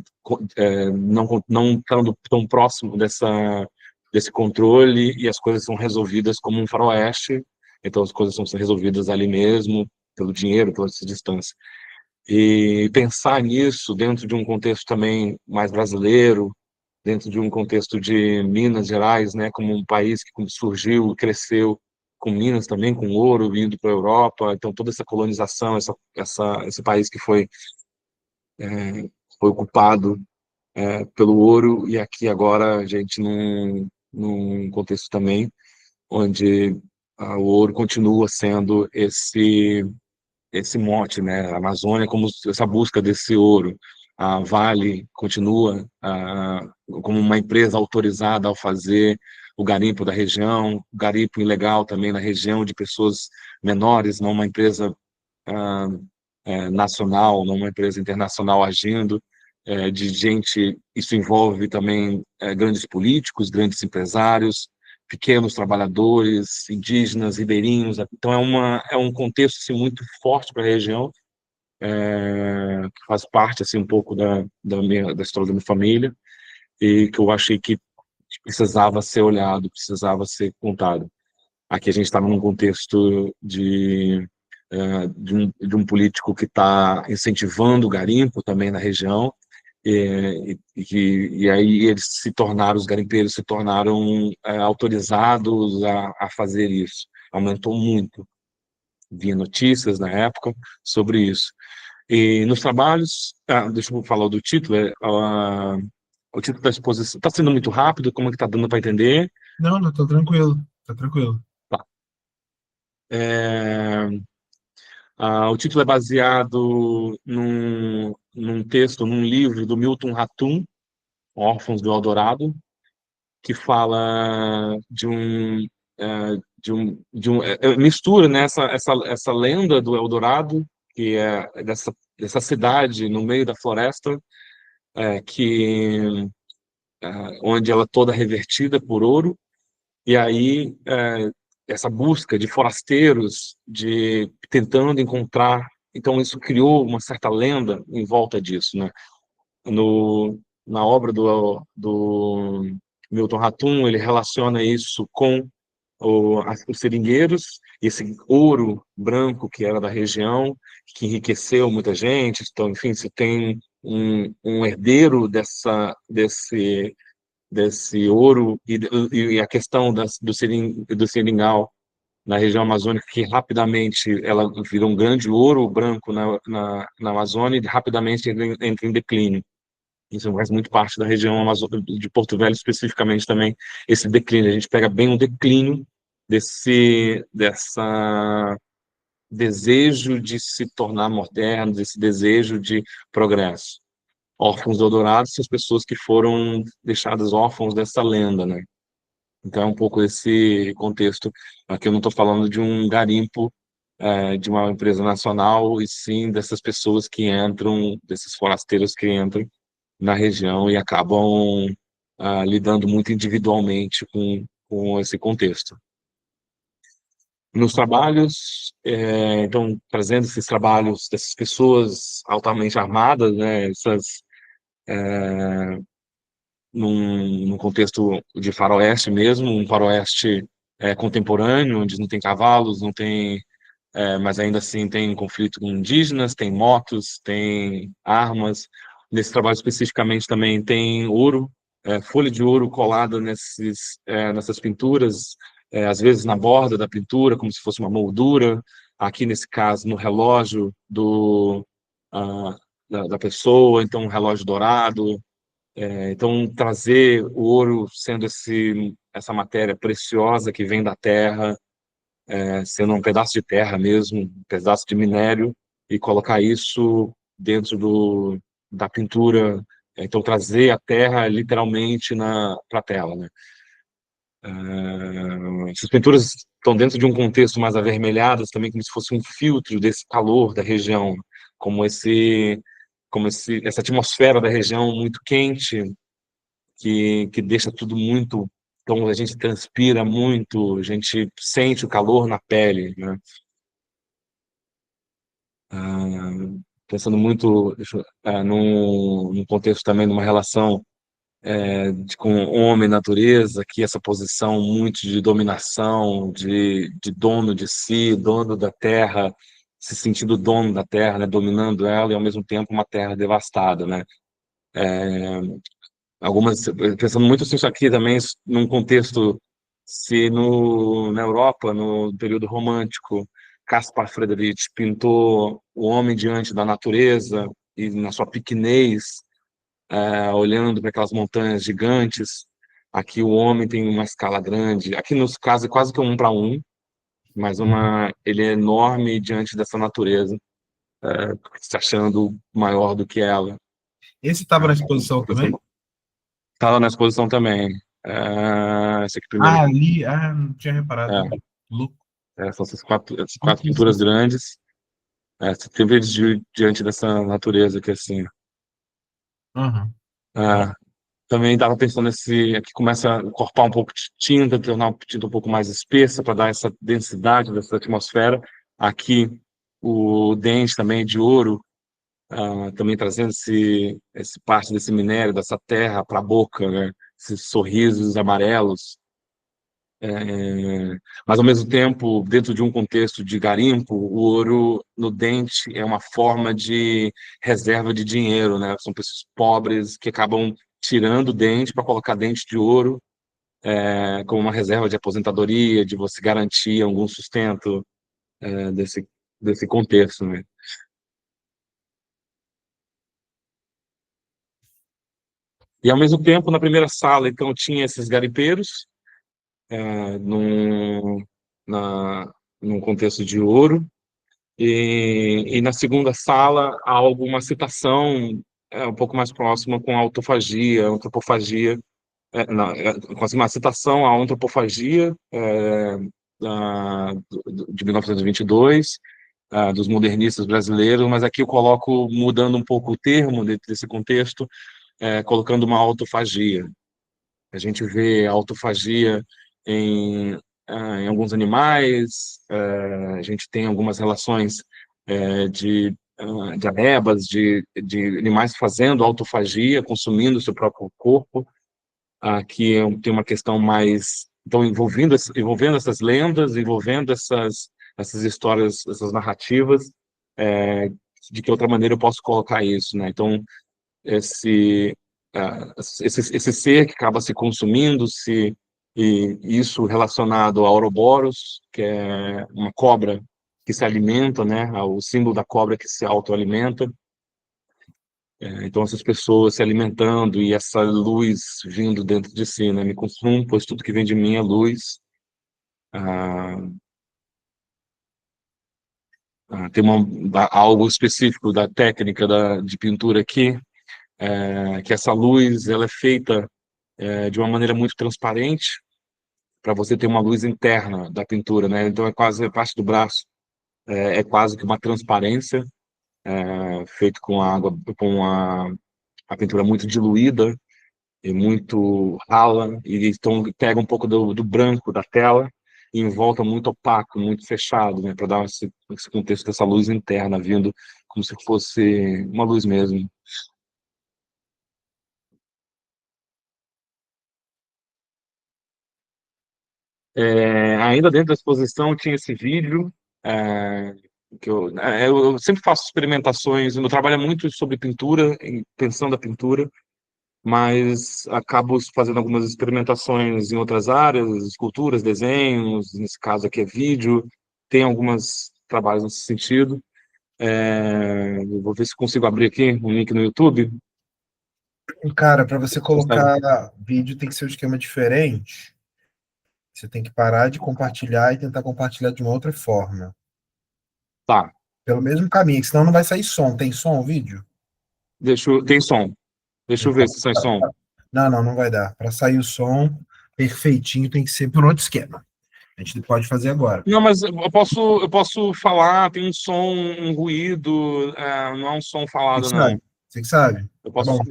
B: não estando tão próximo desse controle e as coisas são resolvidas como um faroeste, então as coisas são resolvidas ali mesmo, pelo dinheiro, pela essa distância. E pensar nisso dentro de um contexto também mais brasileiro, dentro de um contexto de Minas Gerais, né, como um país que surgiu, cresceu com Minas também, com ouro vindo para a Europa, então toda essa colonização, esse país que foi ocupado pelo ouro e aqui agora a gente num contexto também onde o ouro continua sendo esse mote, né? A Amazônia como essa busca desse ouro. A Vale continua como uma empresa autorizada ao fazer o garimpo da região, o garimpo ilegal também na região de pessoas menores, não uma empresa ah, nacional, não uma empresa internacional agindo, de gente. Isso envolve também grandes políticos, grandes empresários, pequenos trabalhadores, indígenas, ribeirinhos. Então é um contexto assim, muito forte para a região, que faz parte assim um pouco da história da minha família e que eu achei que precisava ser olhado, precisava ser contado. Aqui a gente está num contexto de um político que está incentivando o garimpo também na região, e aí eles se tornaram, os garimpeiros se tornaram autorizados a fazer isso. Aumentou muito. Vi notícias na época sobre isso. E nos trabalhos, deixa eu falar do título, o título da exposição está sendo muito rápido, como é que está dando para entender?
A: Não, não, tô tranquilo, tá tranquilo.
B: Tá. É, o título é baseado num texto, num livro do Milton Ratum, Órfãos do Eldorado, que fala mistura, né, essa lenda do Eldorado, que é dessa cidade no meio da floresta, que onde ela é toda revertida por ouro, e aí essa busca de forasteiros, de tentando encontrar, então isso criou uma certa lenda em volta disso, né? Na obra do Milton Ratum, ele relaciona isso com os seringueiros, esse ouro branco que era da região, que enriqueceu muita gente. Então, enfim, se tem um herdeiro desse ouro e a questão do seringal na região amazônica, que rapidamente ela vira um grande ouro branco na Amazônia e rapidamente entra em declínio. Isso faz muito parte da região de Porto Velho, especificamente também, esse declínio. A gente pega bem um declínio dessa desejo de se tornar moderno, desse desejo de progresso. Órfãos do Eldorado são as pessoas que foram deixadas órfãos dessa lenda, né? Então é um pouco esse contexto. Aqui eu não estou falando de um garimpo de uma empresa nacional, e sim dessas pessoas que entram, desses forasteiros que entram na região e acabam lidando muito individualmente com esse contexto. Nos trabalhos, então, trazendo esses trabalhos dessas pessoas altamente armadas, né, num contexto de faroeste mesmo, um faroeste contemporâneo, onde não tem cavalos, não tem, mas ainda assim tem conflito com indígenas, tem motos, tem armas, Nesse trabalho especificamente também tem ouro, folha de ouro colada nessas pinturas, às vezes na borda da pintura, como se fosse uma moldura. Aqui, nesse caso, no relógio ah, da pessoa, então um relógio dourado. Então, trazer o ouro sendo essa matéria preciosa que vem da terra, sendo um pedaço de terra mesmo, um pedaço de minério, e colocar isso dentro da pintura. Então, trazer a terra literalmente para a tela, né? Essas pinturas estão dentro de um contexto mais avermelhadas, também como se fosse um filtro desse calor da região, como essa atmosfera da região muito quente, que deixa tudo muito. Então, a gente transpira muito, a gente sente o calor na pele, né? Ah, Pensando muito num contexto também, numa relação com homem e natureza, que essa posição muito de dominação, de dono de si, dono da terra, se sentindo dono da terra, né, dominando ela, e ao mesmo tempo uma terra devastada, né? Pensando muito assim, isso aqui também, num contexto, se na Europa, no período romântico, Caspar Friedrich pintou o homem diante da natureza e na sua pequenez, olhando para aquelas montanhas gigantes. Aqui o homem tem uma escala grande. Aqui, nos casos, é quase que um para um, mas
A: Uhum.
B: ele é enorme diante dessa natureza, se achando maior do que ela.
A: Esse estava na exposição também?
B: Está lá na exposição também. Esse aqui primeiro
A: Ah,
B: aqui.
A: ali, não tinha reparado.
B: É,
A: Louco.
B: são essas
A: Como
B: quatro
A: que eu
B: pinturas
A: esqueci?
B: grandes. Sempre eles diante dessa natureza aqui, assim.
A: Aham.
B: É, Também estava pensando aqui começa a encorpar um pouco de tinta, tornar a tinta um pouco mais espessa para dar essa densidade dessa atmosfera. Aqui o dente também de ouro, também trazendo esse parte desse minério, dessa terra para a boca, né? Esses sorrisos amarelos. Mas ao mesmo tempo, dentro de um contexto de garimpo, o ouro no dente é uma forma de reserva de dinheiro, né? São pessoas pobres que acabam tirando o dente para colocar dente de ouro, como uma reserva de aposentadoria, de você garantir algum sustento, desse contexto, né? E ao mesmo tempo, na primeira sala, então, tinha esses garimpeiros, num, na, num contexto de ouro. E na segunda sala há alguma citação um pouco mais próxima com a autofagia, antropofagia, não, com assim, uma citação à antropofagia de 1922, dos modernistas brasileiros, mas aqui eu coloco, mudando um pouco o termo dentro desse contexto, colocando uma autofagia. A gente vê a autofagia em, em alguns animais, a gente tem algumas relações de amebas, de animais fazendo autofagia, consumindo o seu próprio corpo. Aqui tem uma questão mais, então, envolvendo essas lendas, envolvendo essas histórias, essas narrativas, é, de que outra maneira eu posso colocar isso, né? Então, esse, esse ser que acaba se consumindo, e isso relacionado a Ouroboros, que é uma cobra que se alimenta, né? O símbolo da cobra que se autoalimenta. Então, essas pessoas se alimentando e essa luz vindo dentro de si, né? Me consumo, pois tudo que vem de mim é luz. Ah, Tem algo específico da técnica de pintura aqui, que essa luz ela é feita de uma maneira muito transparente, para você ter uma luz interna da pintura, né? Então é quase a parte do braço, é quase que uma transparência, feito com água, com a pintura muito diluída e muito rala, e então pega um pouco do branco da tela e em volta muito opaco, muito fechado, né? Para dar esse contexto dessa luz interna vindo como se fosse uma luz mesmo. Ainda dentro da exposição tinha esse vídeo, Eu sempre faço experimentações, o meu trabalho é muito sobre pintura, pensando a pintura, mas acabo fazendo algumas experimentações em outras áreas, esculturas, desenhos, nesse caso aqui é vídeo, tem alguns trabalhos nesse sentido. Eu vou ver se consigo abrir aqui um link no YouTube.
A: Cara, para você
B: Você consegue?
A: colocar vídeo tem que ser um esquema diferente. Você tem que parar de compartilhar e tentar compartilhar de uma outra forma.
B: Tá,
A: Pelo mesmo caminho, que senão não vai sair som. Tem som o vídeo?
B: tem som. Deixa eu ver
A: Então,
B: se sai som.
A: não vai dar. Para sair o som perfeitinho tem que ser por outro esquema. A gente pode fazer agora.
B: Não, mas eu posso falar, tem um som, um ruído, não é um som
A: Você que
B: falado, não.
A: sabe. Você que sabe.
B: Eu
A: Tá
B: posso,
A: bom.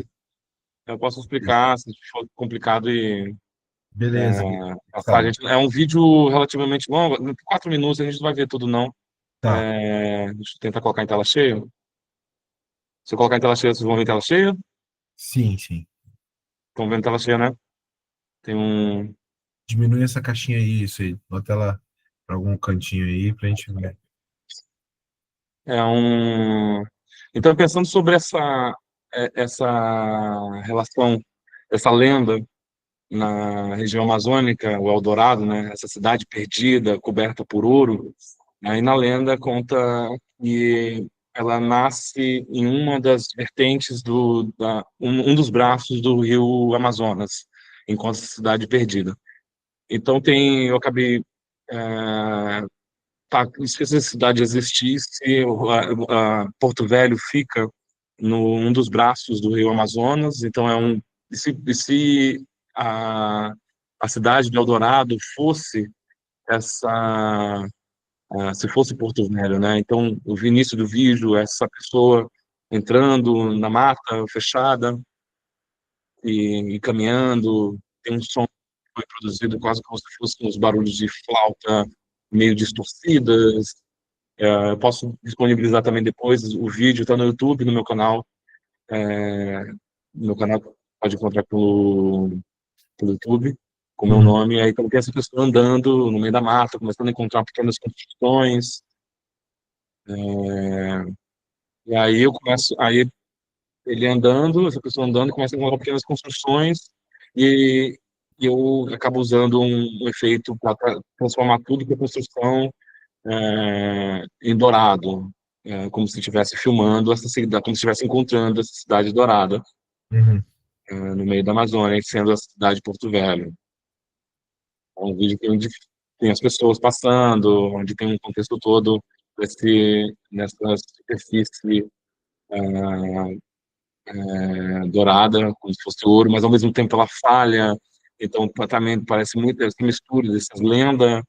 B: eu posso explicar, se for complicado e
A: Beleza.
B: passar.
A: Sabe.
B: É um vídeo relativamente longo, 4 minutos, a gente não vai ver tudo, não.
A: Tá.
B: Deixa eu tentar colocar em tela cheia. Se eu colocar em tela cheia, vocês vão ver em tela cheia?
A: Sim, sim.
B: Estão vendo tela cheia, né? Tem um.
A: Diminui essa caixinha aí, isso aí. Bota ela para algum cantinho aí pra gente ver.
B: É um. Então, pensando sobre essa relação, essa lenda na região amazônica, o Eldorado, né? Essa cidade perdida, coberta por ouro. Aí na lenda conta que ela nasce em uma das vertentes um dos braços do rio Amazonas, enquanto cidade perdida. Então eu acabei se essa cidade existisse, Porto Velho fica no um dos braços do rio Amazonas, então se a, a cidade de Eldorado fosse essa se fosse Porto Velho, né? Então, o início do vídeo, essa pessoa entrando na mata fechada e caminhando, tem um som que foi produzido quase como se fossem os barulhos de flauta meio distorcidas. Eu posso disponibilizar também depois o vídeo, está no YouTube, no meu canal. No meu canal pode encontrar pelo YouTube, com o meu
A: Uhum.
B: nome. Aí então, tem essa pessoa andando no meio da mata, começando a encontrar pequenas construções. E aí aí ele andando, essa pessoa andando, começa a encontrar pequenas construções e, e eu acabo usando um efeito para transformar tudo que é construção em dourado, como se estivesse filmando essa cidade, como se estivesse encontrando essa cidade dourada
A: Uhum.
B: no meio da Amazônia, sendo a cidade de Porto Velho. É um vídeo onde tem as pessoas passando, onde tem um contexto todo nessa superfície dourada, como se fosse ouro, mas ao mesmo tempo ela falha. Então, o tratamento parece muito essa mistura dessas lendas.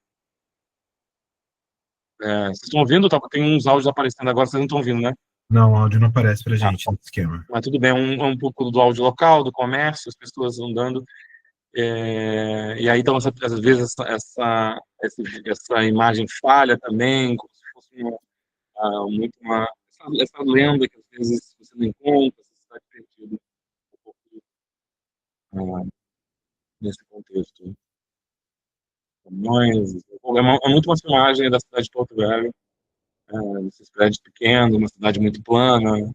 B: Vocês estão ouvindo? Tem uns áudios aparecendo agora, vocês não estão ouvindo, né?
A: Não, o áudio não aparece pra
B: Ah,
A: gente no esquema.
B: mas tudo bem, um pouco do áudio local, do comércio, as pessoas andando. E aí, então, às vezes, essa imagem falha também, como se fosse muito essa lenda que às vezes você não encontra, essa cidade perdida, um pouco, ah, nesse contexto. Caminhões, é muito uma filmagem da cidade de Porto Velho, esses prédios pequenos, uma cidade muito plana,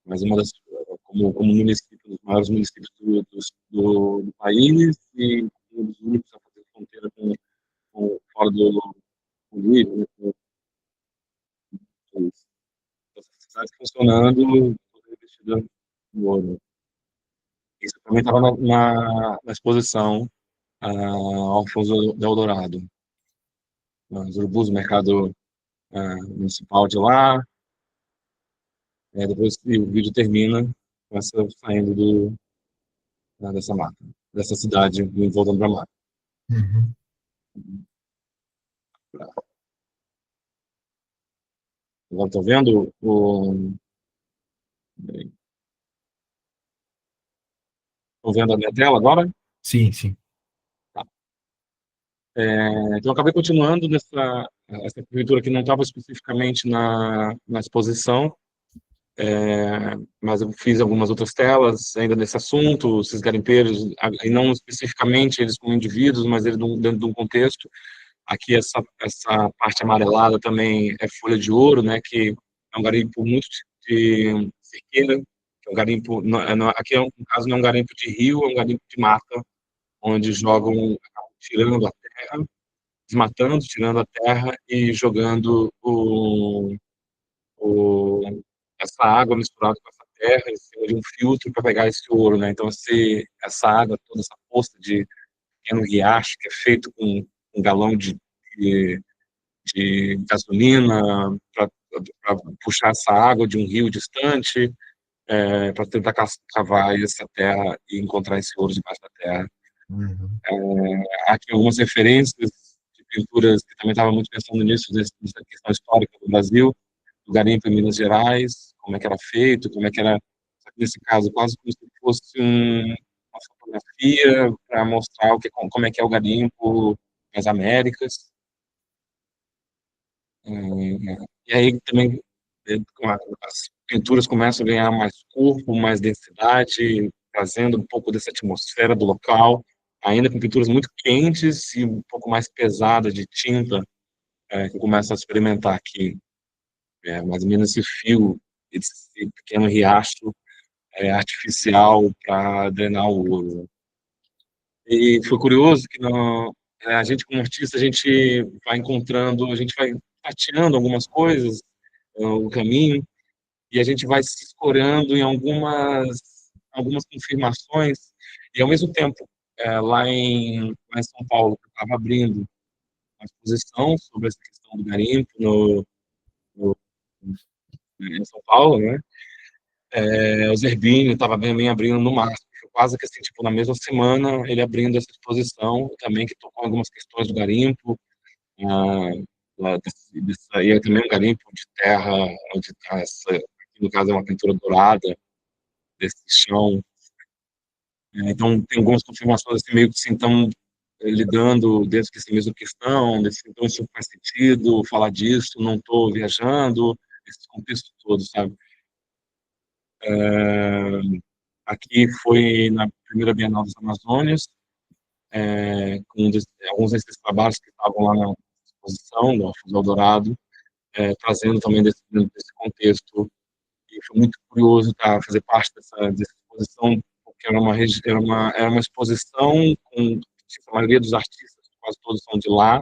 B: mas uma das, como município, um dos maiores municípios do país e um dos únicos a fazer fronteira fora do Rio, né, com essa cidade funcionando, toda revestida no ouro. Isso também estava na exposição Alfonso de Eldorado, nos urubus, do mercado municipal de lá. Depois o vídeo termina com essa saindo dessa mata, dessa cidade, voltando para a mata.
A: Uhum.
B: Agora estou vendo Estou vendo a minha tela agora?
A: Sim, sim.
B: Tá. Então, eu acabei continuando essa pintura que não estava especificamente na exposição, mas eu fiz algumas outras telas ainda nesse assunto, esses garimpeiros, e não especificamente eles como indivíduos, mas eles dentro de um contexto. Aqui essa parte amarelada também é folha de ouro, né, que é um garimpo muito de cerqueira, que é um garimpo, aqui no caso não é um garimpo de rio, é um garimpo de mata, onde jogam, tirando a terra, desmatando, tirando a terra e jogando essa água misturada com essa terra em cima de um filtro para pegar esse ouro, né? Então, essa água, toda essa poça de pequeno riacho que é feito com um galão de, de gasolina para puxar essa água de um rio distante, para tentar cavar essa terra e encontrar esse ouro debaixo da terra.
A: Uhum.
B: Há aqui algumas referências de pinturas que também estava muito pensando nisso, nessa questão histórica do Brasil, do garimpo em Minas Gerais, como é que era feito, como é que era, nesse caso, quase como se fosse uma fotografia para mostrar como é que é o garimpo nas Américas. E aí também as pinturas começam a ganhar mais corpo, mais densidade, trazendo um pouco dessa atmosfera do local, ainda com pinturas muito quentes e um pouco mais pesadas de tinta, que começa a experimentar aqui, mais ou menos esse fio, esse pequeno riacho artificial para drenar o ouro. E foi curioso que a gente, como artista, a gente vai encontrando, a gente vai tateando algumas coisas, o caminho, e a gente vai se escorando em algumas confirmações, e ao mesmo tempo, lá em São Paulo, eu estava abrindo uma exposição sobre essa questão do garimpo no, em São Paulo, né? O Zerbini estava bem abrindo no máximo, quase que assim, tipo, na mesma semana, ele abrindo essa exposição, também que tocou algumas questões do garimpo, ah, e é também um garimpo de terra, onde está aqui no caso é uma pintura dourada, desse chão. Então, tem algumas confirmações assim, meio que se então lidando dentro dessa mesma questão, então isso faz sentido, falar disso, não estou viajando, esse contexto todo, sabe? Aqui foi na primeira Bienal das Amazônias, com alguns desses trabalhos que estavam lá na exposição, do Alfonso Eldorado, trazendo também desse contexto. E foi muito curioso fazer parte dessa exposição, porque era uma exposição com a maioria dos artistas, quase todos são de lá,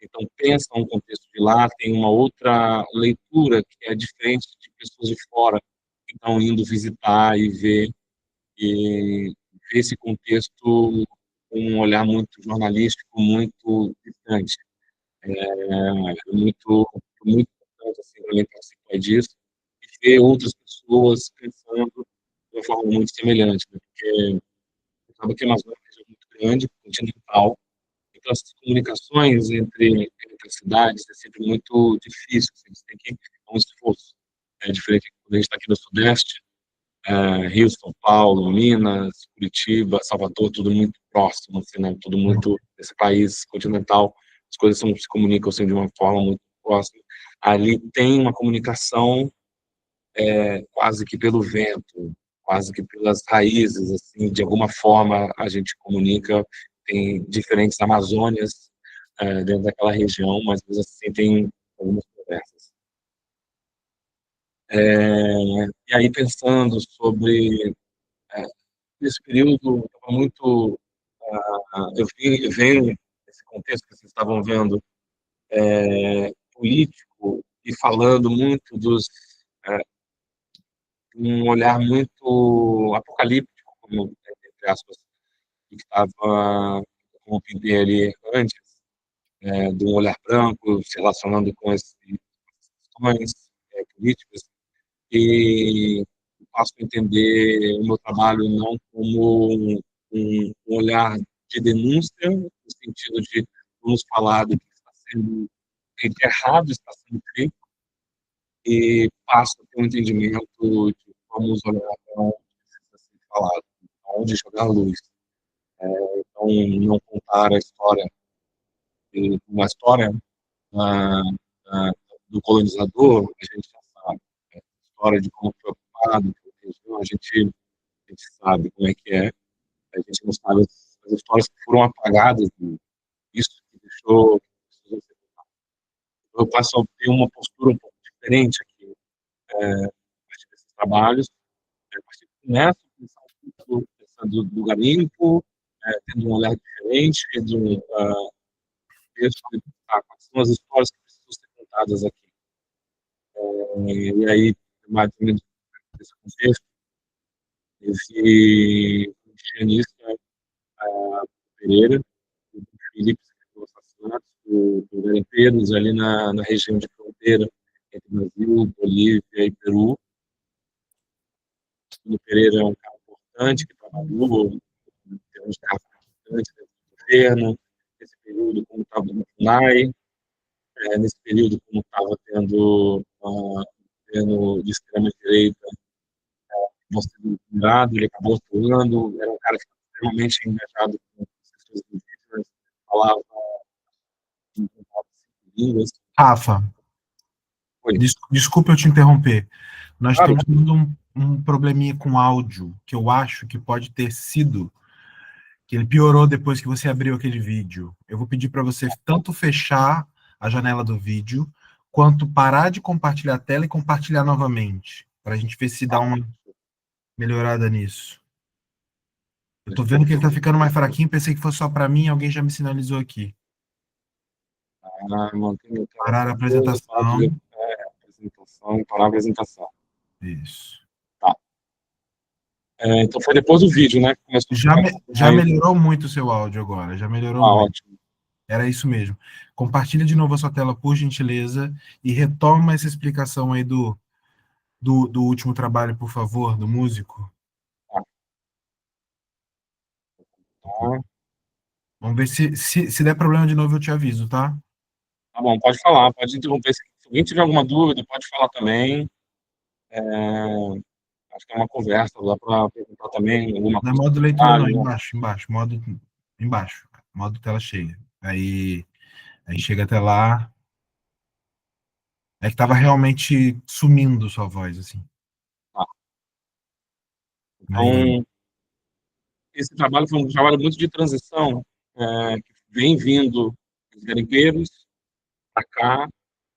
B: então pensam um contexto de lá, tem uma outra leitura que é diferente de pessoas de fora que estão indo visitar e ver esse contexto com um olhar muito jornalístico, muito distante. Muito importante assim, para mim participar disso e ver outras pessoas pensando de uma forma muito semelhante, né? Porque acaba que a Amazônia é uma região muito grande, continental, então as comunicações entre as cidades é sempre muito difícil, assim, você tem que é um esforço. É diferente quando a gente está aqui no Sudeste, Rio, São Paulo, Minas, Curitiba, Salvador, tudo muito próximo, assim, né? Tudo muito, esse país continental, as coisas se comunicam assim, de uma forma muito próxima. Ali tem uma comunicação quase que pelo vento, quase que pelas raízes, assim, de alguma forma a gente comunica, tem diferentes Amazônias dentro daquela região, mas assim tem algumas conversas. E aí pensando sobre esse período, estava muito eu venho nesse contexto que vocês estavam vendo político e falando muito é, um olhar muito apocalíptico, como, entre aspas, que estava, como eu pintei ali antes, de um olhar branco, se relacionando com essas questões políticas, e faço entender o meu trabalho não como um olhar de denúncia, no sentido de vamos falar do que está sendo feito errado, está sendo feito, e passo a ter um entendimento de vamos olhar para onde precisa ser falado, onde jogar luz. Então, não contar a história, uma história ah, ah, do colonizador, a gente já sabe. A história de como foi ocupado, a gente sabe como é que é. A gente não sabe as histórias que foram apagadas, isso que deixou eu passo a ter uma postura um pouco diferente aqui, a partir desses trabalhos, a partir que começo a pensar um pouco do garimpo, tendo um olhar diferente, do texto, quais são as histórias que precisam ser contadas aqui. E aí, mais ou menos nesse contexto, esse pianista Pereira, o Felipe, os assassinatos do garimpeiros ali na região de fronteira entre Brasil, Bolívia e Peru. O Pereira é um cara importante que trabalhou em termos de cargos importantes dentro do governo, nesse período como estava no FUNAI, nesse período como estava tendo um governo de extrema-direita mostrando virado, ele acabou atuando, era um cara que estava extremamente engajado com as questões indígenas, falava em línguas.
A: Rafa,
B: Foi.
A: desculpa eu te interromper. Nós
B: Claro,
A: estamos tendo um probleminha com áudio, que eu acho que pode ter sido que ele piorou depois que você abriu aquele vídeo. Eu vou pedir para você tanto fechar a janela do vídeo, quanto parar de compartilhar a tela e compartilhar novamente, para a gente ver se dá uma melhorada nisso. Eu tô vendo que ele tá ficando mais fraquinho, pensei que fosse só para mim, alguém já me sinalizou aqui.
B: mantendo aquela
A: Parar a
B: coisa,
A: apresentação.
B: apresentação, parar a apresentação.
A: Isso.
B: Tá. Então foi depois do vídeo, né? Que começou a
A: Já,
B: ficar um pouco
A: já
B: mais.
A: melhorou muito o seu áudio agora, já melhorou muito.
B: Ótimo.
A: Era isso mesmo. Compartilha de novo a sua tela, por gentileza, e retoma essa explicação aí do último trabalho, por favor, do músico.
B: Tá. Tá.
A: Vamos ver se der problema de novo, eu te aviso, tá?
B: Tá bom, pode falar, pode interromper. Se alguém tiver alguma dúvida, pode falar também. Acho que é uma conversa, dá para perguntar também alguma
A: Não é
B: coisa do
A: modo leitura, não,
B: trabalho.
A: embaixo, embaixo, embaixo, modo tela cheia. Aí chega até lá, é que tava realmente sumindo sua voz, assim.
B: Tá.
A: Aí,
B: Então, esse trabalho foi um trabalho muito de transição, que vem vindo dos garimpeiros para cá,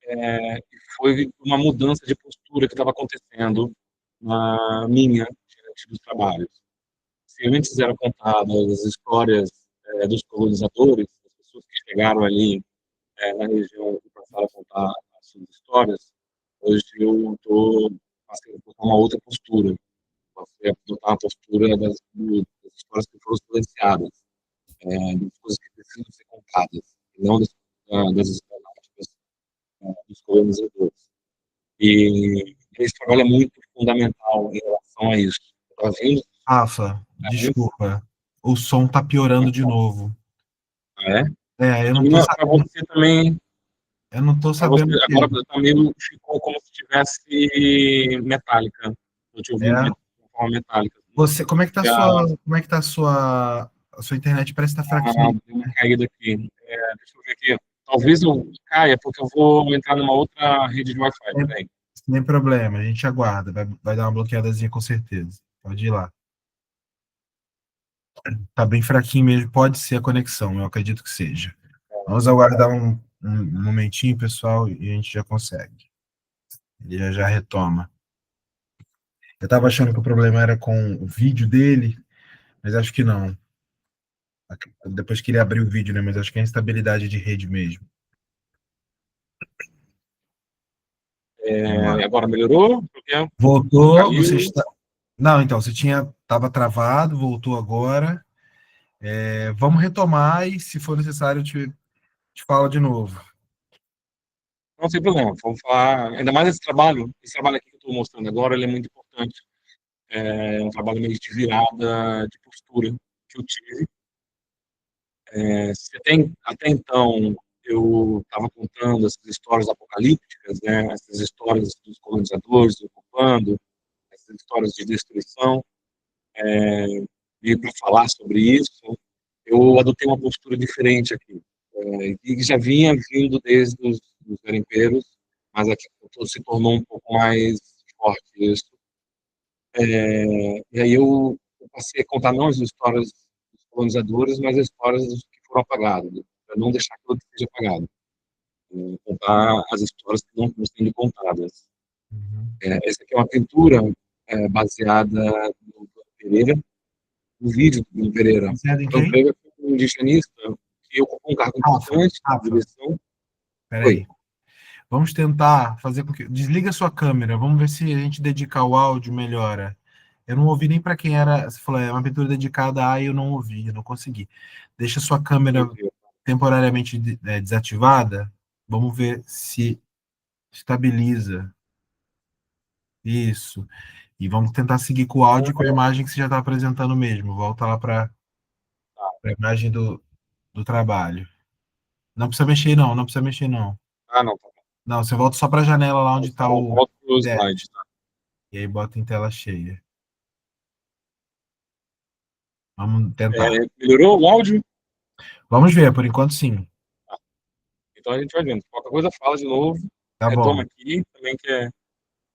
B: e foi uma mudança de postura que estava acontecendo na minha diante dos trabalhos. Se antes eram contadas as histórias dos colonizadores, das pessoas que chegaram ali na região e passaram a contar as suas histórias, hoje eu estou passando por uma outra postura, passei a adotar a postura das histórias que foram silenciadas, das coisas que precisam ser contadas, e não das histórias dos colonizadores. E esse trabalho é muito fundamental em relação a isso. Está vindo?
A: Rafa, desculpa, o som tá piorando de novo.
B: É?
A: É,
B: Para você também,
A: eu não tô
B: para você
A: sabendo o
B: agora
A: que
B: também ficou como se tivesse metálica. Eu te ouvi
A: é.
B: de forma metálica.
A: Você,
B: Já
A: como é que tá a sua internet? Parece que tá fraquinha.
B: deu uma caída aqui. Deixa eu ver aqui. Talvez eu caia, porque eu vou entrar numa outra rede de Wi-Fi.
A: Sem,
B: Peraí.
A: sem problema, a gente aguarda, vai dar uma bloqueadazinha com certeza. Pode ir lá. Tá bem fraquinho mesmo, pode ser a conexão, eu acredito que seja. Vamos aguardar um momentinho, pessoal, e a gente já consegue. Ele já retoma. Eu tava achando que o problema era com o vídeo dele, mas acho que não. Depois que ele abriu o vídeo, né? Mas acho que é a instabilidade de rede mesmo. Vamos lá.
B: Agora melhorou? Porque
A: Voltou, você
B: caiu.
A: está. Não, então, estava travado, voltou agora. Vamos retomar e, se for necessário, te falo de novo.
B: Não tem problema. Vamos falar. Ainda mais esse trabalho aqui que eu estou mostrando agora, ele é muito importante. É um trabalho meio de virada de postura que eu tive. Até então, eu estava contando essas histórias apocalípticas, né? Essas histórias dos colonizadores ocupando, essas histórias de destruição, e para falar sobre isso, eu adotei uma postura diferente aqui, e já vinha vindo desde os garimpeiros, mas aqui se tornou um pouco mais forte isso. E aí eu passei a contar não as histórias dos colonizadores, mas as histórias dos que foram apagados, para não deixar que tudo seja apagado. contar as histórias que não estão sendo contadas.
A: Uhum.
B: Essa aqui é uma pintura baseada no Pereira, no vídeo do Pereira.
A: Baseado em
B: O
A: quem?
B: Pereira foi um indigenista que ocupou um cargo
A: Rafa,
B: importante na
A: Rafa,
B: direção. Oi.
A: peraí. Vamos tentar fazer com que. Desliga a sua câmera, vamos ver se a gente dedicar o áudio melhora. Eu não ouvi nem para quem era. Você falou, é uma pintura dedicada a, eu não ouvi, eu não consegui. Deixa a sua câmera temporariamente desativada. Vamos ver se estabiliza. Isso. E vamos tentar seguir com o áudio e com a imagem que você já está apresentando mesmo. Volta lá para a imagem do trabalho. Não precisa mexer, não, não precisa mexer, não.
B: Não, tá bom.
A: Não, você volta só para a janela lá onde está o.
B: Volto para o slide, tá?
A: E aí bota em tela cheia. Vamos tentar.
B: Melhorou o áudio?
A: Vamos ver, por enquanto sim.
B: Então a gente vai vendo. Qualquer coisa fala de novo,
A: Tá bom,
B: retoma aqui, também que é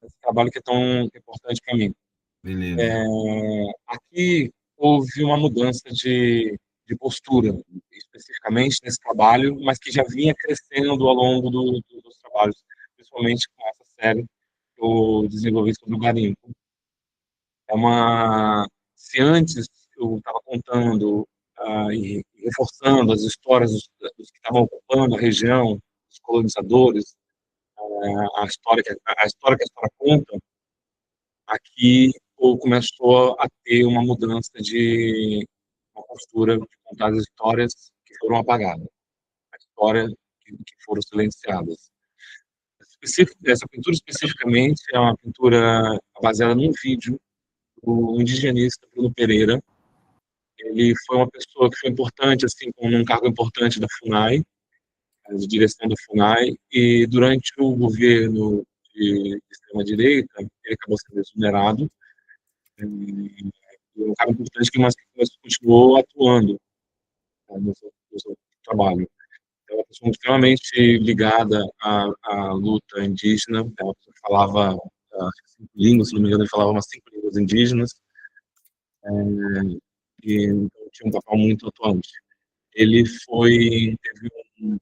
B: esse trabalho que é tão importante para mim.
A: beleza.
B: Aqui houve uma mudança de postura, especificamente nesse trabalho, mas que já vinha crescendo ao longo dos trabalhos, principalmente com essa série que eu desenvolvi sobre o garimpo. Se antes eu estava contando e reforçando as histórias dos que estavam ocupando a região, dos colonizadores, a história que a história conta, aqui começou a ter uma mudança de uma postura de contar as histórias que foram apagadas, a história que foram silenciadas. Essa pintura especificamente é uma pintura baseada num vídeo do indigenista Bruno Pereira. Ele foi uma pessoa que foi importante, assim, com um cargo importante da FUNAI, de direção da FUNAI, e durante o governo de extrema-direita, ele acabou sendo exonerado, e um cara importante que mas continuou atuando no seu trabalho. É uma pessoa extremamente ligada à luta indígena, é uma pessoa que falava 5 línguas, se não me engano, ele falava umas 5 línguas indígenas, e então, tinha um papel muito atuante. Teve um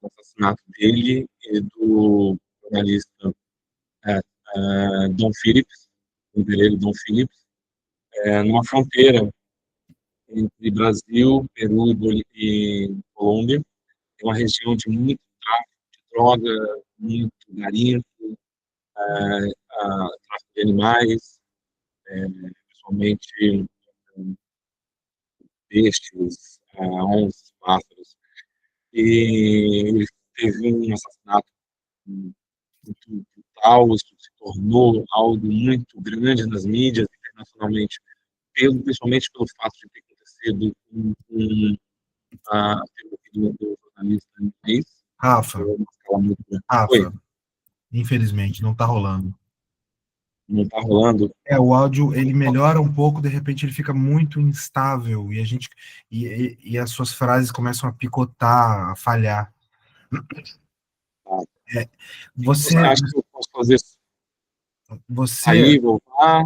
B: assassinato dele e do jornalista Dom Phillips, o Pereira Dom Phillips, numa fronteira entre Brasil, Peru e Colômbia. É uma região de muito tráfico de droga, muito garimpo, tráfico de animais, principalmente peixes, onças, pássaros. E ele teve um assassinato muito brutal, isso se tornou algo muito grande nas mídias internacionalmente, principalmente pelo fato de ter acontecido do jornalista inglês,
A: Rafa,
B: uma escala muito grande. Oi,
A: Rafa, infelizmente não tá rolando.
B: não está rolando?
A: O áudio ele melhora um pouco, de repente ele fica muito instável e a gente e as suas frases começam a picotar, a falhar.
B: Tá.
A: É,
B: Você
A: você,
B: acha que eu posso fazer
A: você,
B: sair, voltar?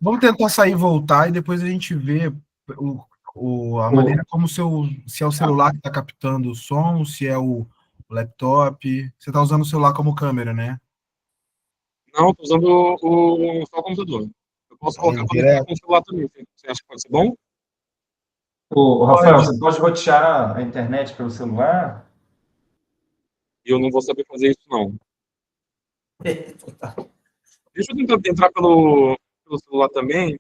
A: vamos tentar sair e voltar e depois a gente vê a maneira como se é o
B: Tá.
A: celular que está captando o som, se é o laptop. Você está usando o celular como câmera, né?
B: Não, estou usando só o computador. Eu posso colocar conectar
A: Direto.
B: com o celular também. Você acha que pode ser bom?
C: Ô, Rafael,
A: Pode.
C: você pode rotear a internet pelo celular?
B: E eu não vou saber fazer isso, não. Deixa eu tentar entrar pelo celular também,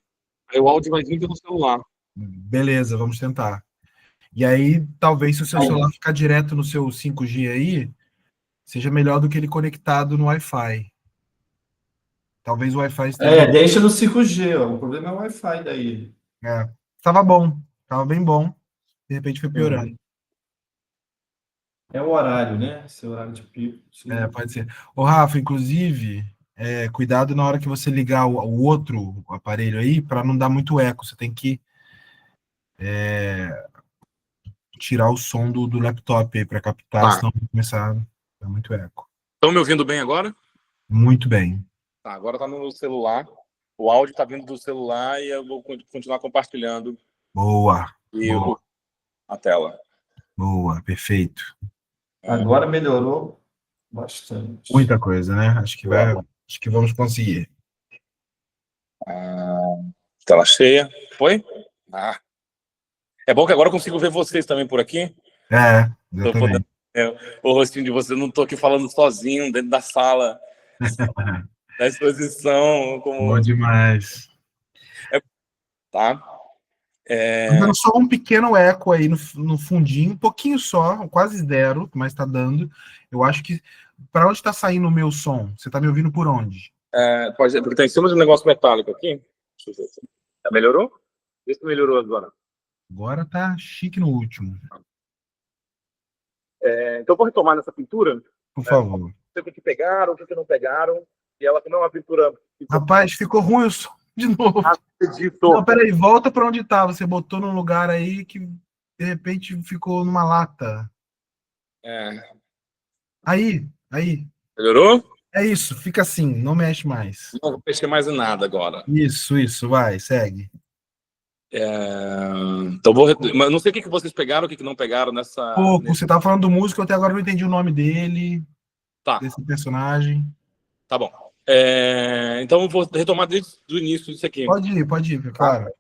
B: aí o áudio vai vir pelo celular.
A: Beleza, vamos tentar. E aí, talvez se o seu celular ficar direto no seu 5G aí, seja melhor do que ele conectado no Wi-Fi. Talvez o Wi-Fi esteja.
C: Deixa no 5G, ó. O problema é o Wi-Fi daí.
A: Estava bom, estava bem bom. De repente foi piorando.
C: É o horário, né? Esse horário de pico.
A: Pode ser. Ô, Rafa, inclusive, cuidado na hora que você ligar o outro aparelho aí, para não dar muito eco. Você tem que tirar o som do laptop aí para captar,
B: Tá.
A: senão vai começar a dar muito eco.
B: Estão me ouvindo bem agora?
A: Muito bem.
B: Tá, agora está no celular. O áudio está vindo do celular e eu vou continuar compartilhando
A: Boa.
B: e
A: Boa.
B: a tela.
A: Boa. Perfeito.
C: Agora melhorou bastante.
A: Muita coisa, né? Acho que vamos conseguir.
B: Tela cheia. Foi? É bom que agora eu consigo ver vocês também por aqui. Tô podendo
A: Exatamente.
B: ver o rostinho de vocês. Não tô aqui falando sozinho dentro da sala, da exposição.
A: Bom demais.
B: Tá?
A: Tá dando só um pequeno eco aí no fundinho, um pouquinho só, quase zero, mas tá dando. Eu acho que. Para onde tá saindo o meu som? Você tá me ouvindo por onde?
B: Pode ser, porque tá em cima de um negócio metálico aqui. Deixa eu ver. Melhorou? Vê se melhorou agora.
A: Agora tá chique no último.
B: Então eu vou retomar nessa pintura.
A: Por favor.
B: O que pegaram, o que não pegaram. E ela não é uma pintura.
A: Rapaz, ficou ruim o som de novo.
B: Acredito.
A: Não, peraí, volta para onde tá. Você botou num lugar aí que de repente ficou numa lata. Aí.
B: Melhorou?
A: É isso, fica assim, não mexe mais.
B: Não vou mexer mais em nada agora.
A: Isso, vai, segue.
B: Então mas não sei o que vocês pegaram, o que não pegaram nessa.
A: Pouco, você tava falando do músico, eu até agora não entendi o nome dele, desse personagem.
B: Tá bom. Então eu vou retomar desde o início disso aqui.
A: Pode ir, claro.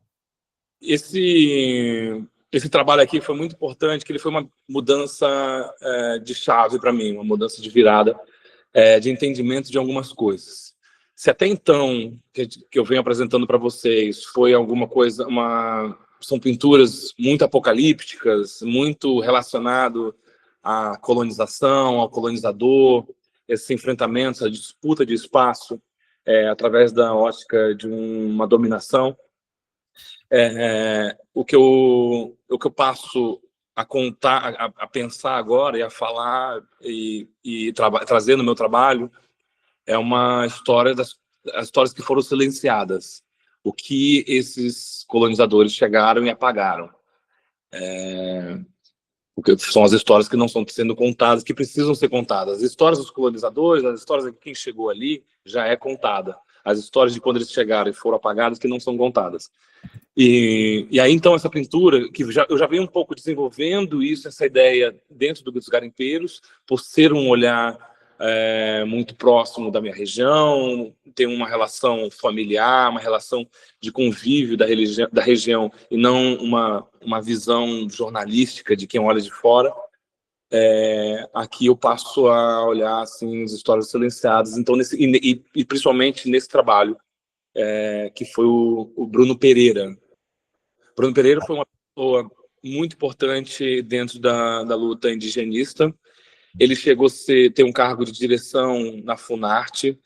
B: Esse trabalho aqui foi muito importante, que ele foi uma mudança de chave para mim, uma mudança de virada, de entendimento de algumas coisas. Se até então, que eu venho apresentando para vocês, foi alguma coisa, são pinturas muito apocalípticas, muito relacionado à colonização, ao colonizador, esses enfrentamentos, a disputa de espaço, através da ótica de uma dominação. O que eu passo a contar, a pensar agora e a falar e trazer no meu trabalho é uma história das histórias que foram silenciadas, o que esses colonizadores chegaram e apagaram. Porque são as histórias que não estão sendo contadas, que precisam ser contadas. As histórias dos colonizadores, as histórias de quem chegou ali, já é contada. As histórias de quando eles chegaram e foram apagadas, que não são contadas. E aí, então, essa pintura, que eu já venho um pouco desenvolvendo isso, essa ideia dentro dos garimpeiros, por ser um olhar muito próximo da minha região, tem uma relação familiar, uma relação de convívio da região, e não uma visão jornalística de quem olha de fora. Aqui eu passo a olhar assim, as histórias silenciadas, então, e principalmente nesse trabalho, que foi o Bruno Pereira. Bruno Pereira foi uma pessoa muito importante dentro da luta indigenista. Ele chegou a ter um cargo de direção na Funarte,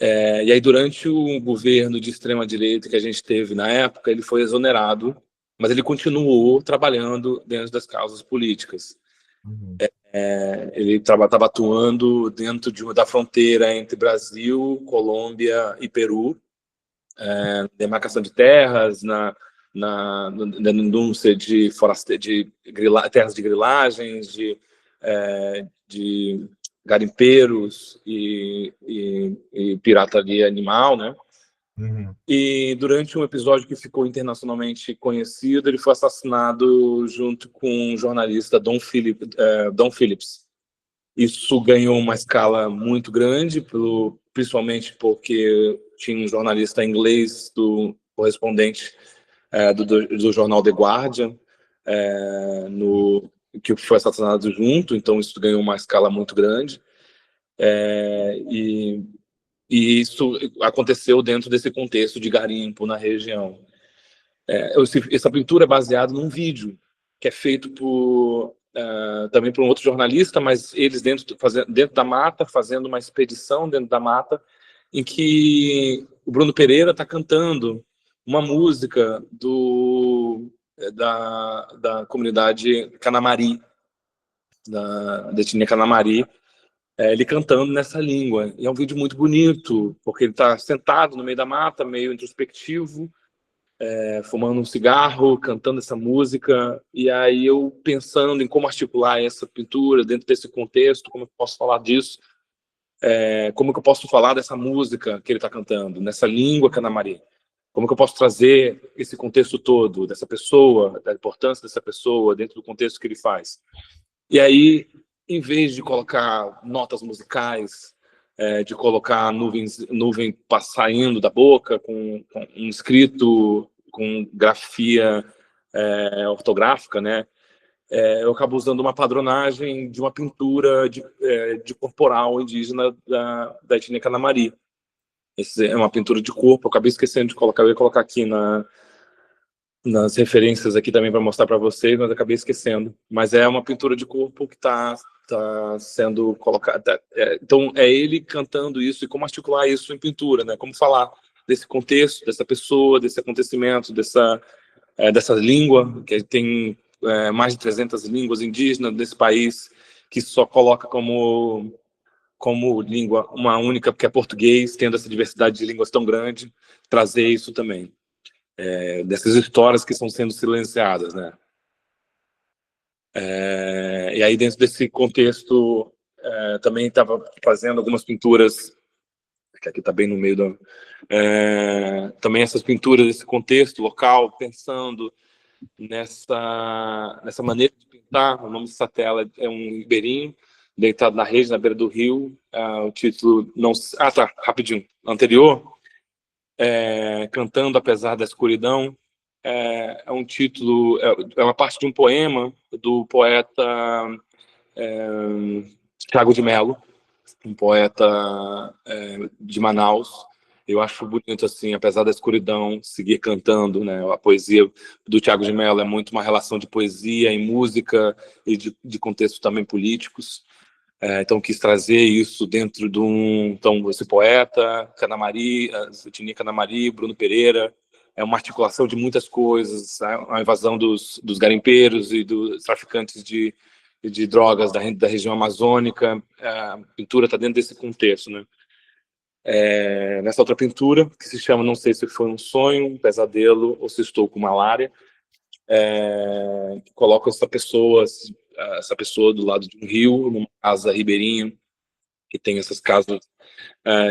B: e aí durante o governo de extrema-direita que a gente teve na época, ele foi exonerado, mas ele continuou trabalhando dentro das causas políticas. Ele estava atuando dentro da fronteira entre Brasil, Colômbia e Peru, demarcação de terras, na denúncia de terras de grilagens, de garimpeiros e pirataria animal, né? E durante um episódio que ficou internacionalmente conhecido, ele foi assassinado junto com o jornalista Don Phillips. Isso ganhou uma escala muito grande, principalmente porque tinha um jornalista inglês, correspondente do jornal The Guardian, que foi assassinado junto, então isso ganhou uma escala muito grande. E isso aconteceu dentro desse contexto de garimpo na região. Essa pintura é baseada num vídeo que é feito também por um outro jornalista, mas eles dentro da mata, fazendo uma expedição dentro da mata, em que o Bruno Pereira está cantando uma música da comunidade Canamari, da etnia Canamari, ele cantando nessa língua. E é um vídeo muito bonito, porque ele está sentado no meio da mata, meio introspectivo, fumando um cigarro, cantando essa música, e aí eu pensando em como articular essa pintura dentro desse contexto, como eu posso falar disso, como que eu posso falar dessa música que ele está cantando, nessa língua Canamari, como que eu posso trazer esse contexto todo, dessa pessoa, da importância dessa pessoa, dentro do contexto que ele faz. E aí em vez de colocar notas musicais, de colocar nuvem saindo da boca com um escrito com grafia ortográfica, né? Eu acabo usando uma padronagem de uma pintura de corporal indígena da etnia Canamari. Essa é uma pintura de corpo. Eu acabei esquecendo de colocar, eu ia colocar aqui nas referências aqui também para mostrar para vocês, mas acabei esquecendo. Mas é uma pintura de corpo que está sendo colocada. Então, é ele cantando isso e como articular isso em pintura, né? Como falar desse contexto, dessa pessoa, desse acontecimento, dessa língua, que tem mais de 300 línguas indígenas nesse país, que só coloca como língua uma única, porque é português, tendo essa diversidade de línguas tão grande, trazer isso também. Dessas histórias que estão sendo silenciadas, né? E aí, dentro desse contexto, também estava fazendo algumas pinturas, que aqui está bem no meio também essas pinturas desse contexto local, pensando nessa maneira de pintar. O nome dessa tela é um ribeirinho deitado na rede, na beira do rio. O título não... tá, rapidinho. Anterior, Cantando Apesar da Escuridão, é um título, é uma parte de um poema do poeta Tiago de Mello, um poeta de Manaus. Eu acho bonito, assim, apesar da escuridão, seguir cantando, né? A poesia do Tiago de Mello é muito uma relação de poesia e música e de contextos também políticos. Então, quis trazer isso dentro de então, esse poeta, Canamari, etnia Canamari, Bruno Pereira, é uma articulação de muitas coisas, a invasão dos garimpeiros e dos traficantes de drogas da região amazônica. A pintura está dentro desse contexto, né? Nessa outra pintura, que se chama Não Sei Se Foi um Sonho, um Pesadelo ou Se Estou com Malária, que coloca essa pessoa do lado de um rio, numa casa ribeirinha, que tem essas casas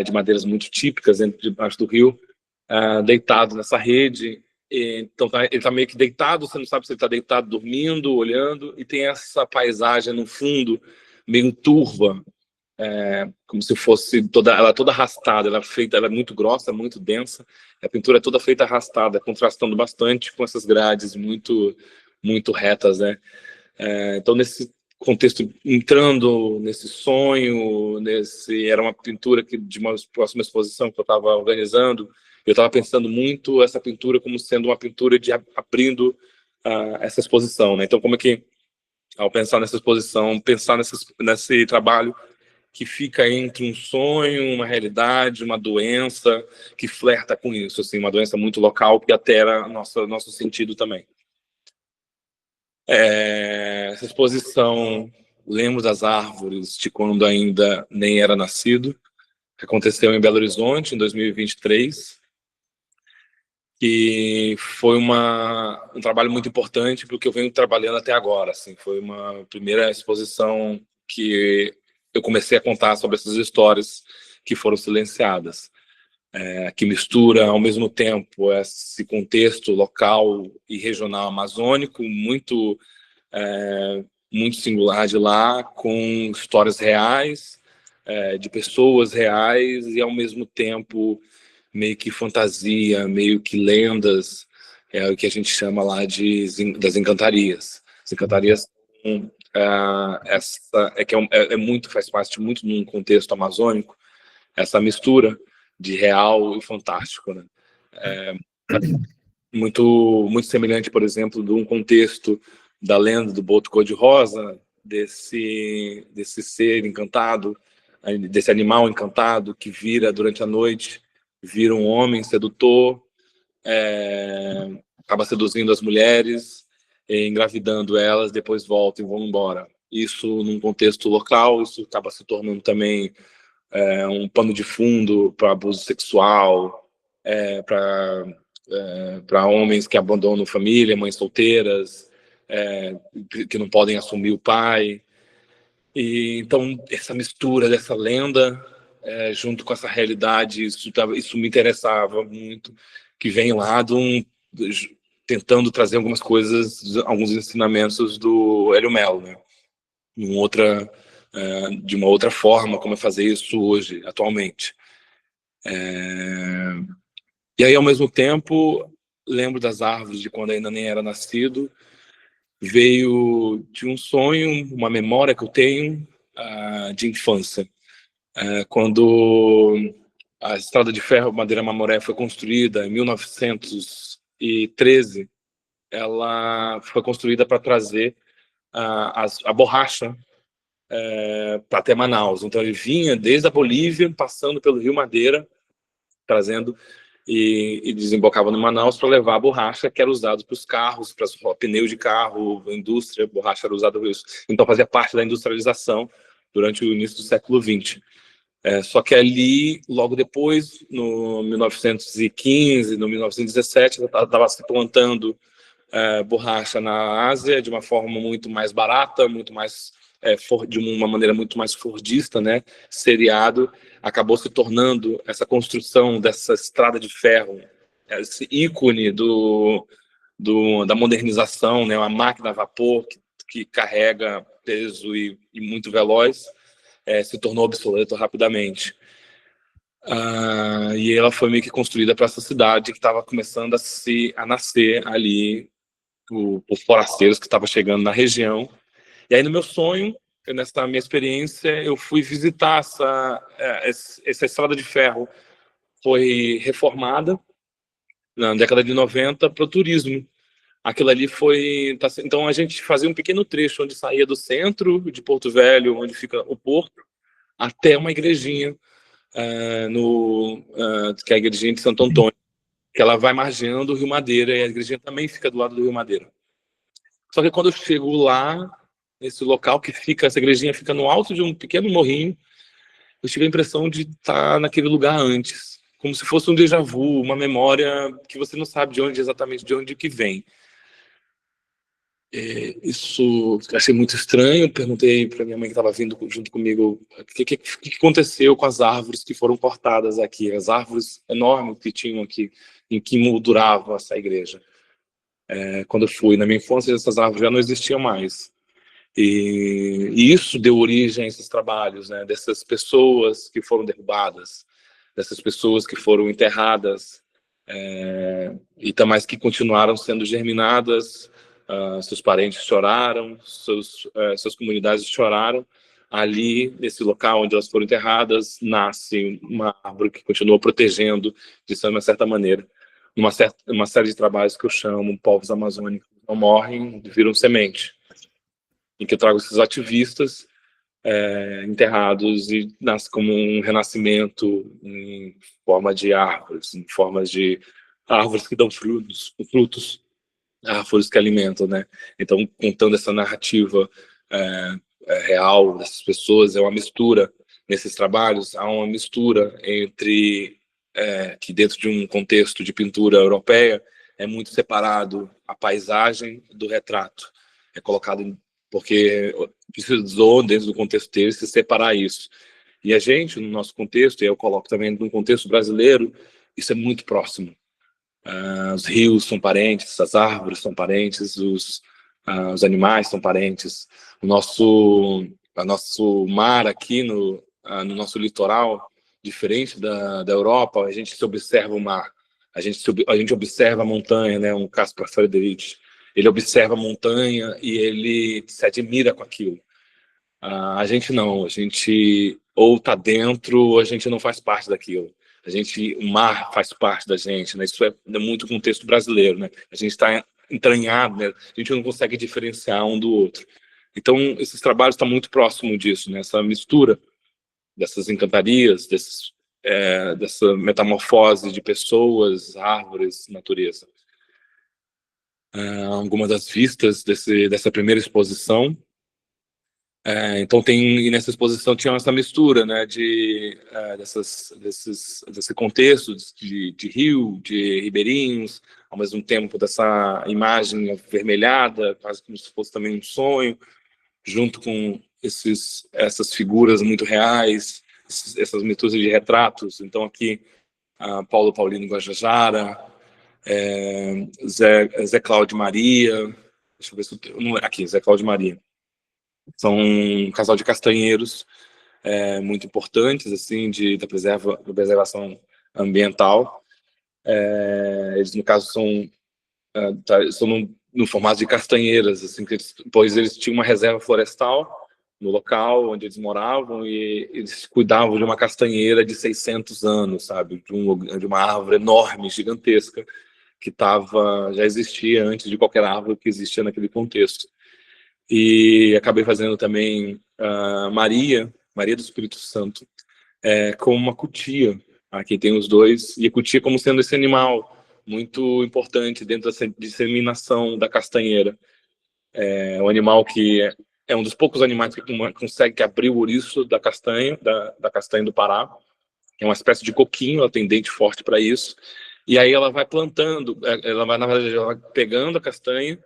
B: de madeiras muito típicas debaixo do rio, deitado nessa rede. Então ele está meio que deitado, você não sabe se ele está deitado, dormindo, olhando, e tem essa paisagem no fundo, meio turva, como se fosse ela é toda arrastada, ela é muito grossa, muito densa, a pintura é toda feita arrastada, contrastando bastante com essas grades muito, muito retas, né? Então, nesse contexto, entrando nesse sonho, era uma pintura de uma próxima exposição que eu estava organizando. Eu estava pensando muito essa pintura como sendo uma pintura de abrindo essa exposição, né? Então, como é que, ao pensar nessa exposição, pensar nesse trabalho que fica entre um sonho, uma realidade, uma doença que flerta com isso, assim, uma doença muito local que altera nosso sentido também. Essa exposição, Lemos das Árvores, de quando ainda nem era nascido, que aconteceu em Belo Horizonte, em 2023, que foi um trabalho muito importante porque eu venho trabalhando até agora. Assim, foi uma primeira exposição que eu comecei a contar sobre essas histórias que foram silenciadas, que mistura ao mesmo tempo esse contexto local e regional amazônico muito muito singular de lá, com histórias reais, de pessoas reais, e ao mesmo tempo meio que fantasia, meio que lendas, o que a gente chama lá das encantarias. As encantarias faz parte muito num contexto amazônico, essa mistura de real e fantástico, né? Muito, muito semelhante, por exemplo, de um contexto da lenda do boto cor-de-rosa, desse ser encantado, desse animal encantado que vira durante a noite, vira um homem sedutor, acaba seduzindo as mulheres, engravidando elas, depois volta e vão embora. Isso num contexto local, isso acaba se tornando também um pano de fundo para abuso sexual, para homens que abandonam família, mães solteiras, que não podem assumir o pai. E então essa mistura dessa lenda junto com essa realidade, isso me interessava muito, que vem lá tentando trazer algumas coisas, alguns ensinamentos do Hélio Mello, né? de uma outra forma, como é fazer isso hoje, atualmente. E aí, ao mesmo tempo, lembro das árvores de quando ainda nem era nascido, veio de um sonho, uma memória que eu tenho de infância. Quando a Estrada de Ferro Madeira Mamoré foi construída em 1913, ela foi construída para trazer a borracha para até Manaus. Então ele vinha desde a Bolívia, passando pelo Rio Madeira, trazendo e desembocava no Manaus para levar a borracha que era usada para os carros, para os pneus de carro, a indústria, a borracha era usada para isso. Então fazia parte da industrialização durante o início do século XX. Só que ali, logo depois, no 1915, no 1917, estava se plantando borracha na Ásia de uma forma muito mais barata, muito mais de uma maneira muito mais fordista, né? Seriado, acabou se tornando essa construção dessa estrada de ferro, esse ícone da modernização, né? Uma máquina a vapor que carrega peso e muito veloz, se tornou obsoleto rapidamente. E ela foi meio que construída para essa cidade que estava começando a nascer ali, os forasteiros que estavam chegando na região. E aí, no meu sonho, nessa minha experiência, eu fui visitar essa estrada de ferro. Foi reformada na década de 90 para o turismo. Aquilo ali foi... Então, a gente fazia um pequeno trecho onde saía do centro de Porto Velho, onde fica o porto, até uma igrejinha, que é a igrejinha de Santo Antônio, que ela vai margeando o Rio Madeira, e a igrejinha também fica do lado do Rio Madeira. Só que quando eu chego lá, nesse local essa igrejinha fica no alto de um pequeno morrinho, eu tive a impressão de estar naquele lugar antes, como se fosse um déjà vu, uma memória que você não sabe exatamente de onde que vem. Isso eu achei muito estranho. Perguntei para minha mãe que estava vindo junto comigo o que aconteceu com as árvores que foram cortadas aqui, as árvores enormes que tinham aqui, em que moldurava essa igreja. Quando eu fui na minha infância, essas árvores já não existiam mais. E isso deu origem a esses trabalhos, né, dessas pessoas que foram derrubadas, dessas pessoas que foram enterradas, e também que continuaram sendo germinadas. Seus parentes choraram, suas comunidades choraram. Ali, nesse local onde elas foram enterradas, nasce uma árvore que continua protegendo, de uma certa maneira, uma série de trabalhos que eu chamo povos amazônicos não morrem, viram semente, em que eu trago esses ativistas enterrados e nasce como um renascimento em forma de árvores, em formas de árvores que dão frutos, árvores que alimentam, né? Então, contando essa narrativa real dessas pessoas, é uma mistura nesses trabalhos, há uma mistura entre que dentro de um contexto de pintura europeia é muito separado a paisagem do retrato, é colocado porque precisou dentro do contexto dele se separar isso. E a gente, no nosso contexto, e eu coloco também no contexto brasileiro, isso é muito próximo. Os rios são parentes, as árvores são parentes, os animais são parentes. O nosso mar aqui no nosso litoral, diferente da Europa, a gente observa o mar, a gente observa a montanha, né? Um Caspar Friedrich, ele observa a montanha e ele se admira com aquilo. A gente não, a gente ou está dentro ou a gente não faz parte daquilo. O mar faz parte da gente, né? Isso é muito contexto brasileiro, né? A gente está entranhado, né? A gente não consegue diferenciar um do outro. Então, esses trabalhos estão muito próximos disso, né? Essa mistura dessas encantarias, dessa metamorfose de pessoas, árvores, natureza. Algumas das vistas dessa primeira exposição. Então e nessa exposição tinha essa mistura, né, desse contexto de rio, de ribeirinhos, ao mesmo tempo dessa imagem avermelhada, quase como se fosse também um sonho, junto com essas figuras muito reais, essas misturas de retratos. Então aqui Paulo Paulino Guajajara, Zé Cláudio Maria, deixa eu ver se aqui Zé Cláudio Maria. São um casal de castanheiros muito importantes, assim, da preservação ambiental. Eles, no caso, são no formato de castanheiras, assim, pois eles tinham uma reserva florestal no local onde eles moravam e eles cuidavam de uma castanheira de 600 anos, sabe? De uma árvore enorme, gigantesca, que já existia antes de qualquer árvore que existia naquele contexto. E acabei fazendo também Maria do Espírito Santo, com uma cutia. Aqui tem os dois, e a cutia como sendo esse animal muito importante dentro dessa disseminação da castanheira. É um animal que é um dos poucos animais que consegue abrir o ouriço da castanha do Pará. É uma espécie de coquinho, ela tem dente forte para isso. E aí ela vai plantando, na verdade, ela vai pegando a castanha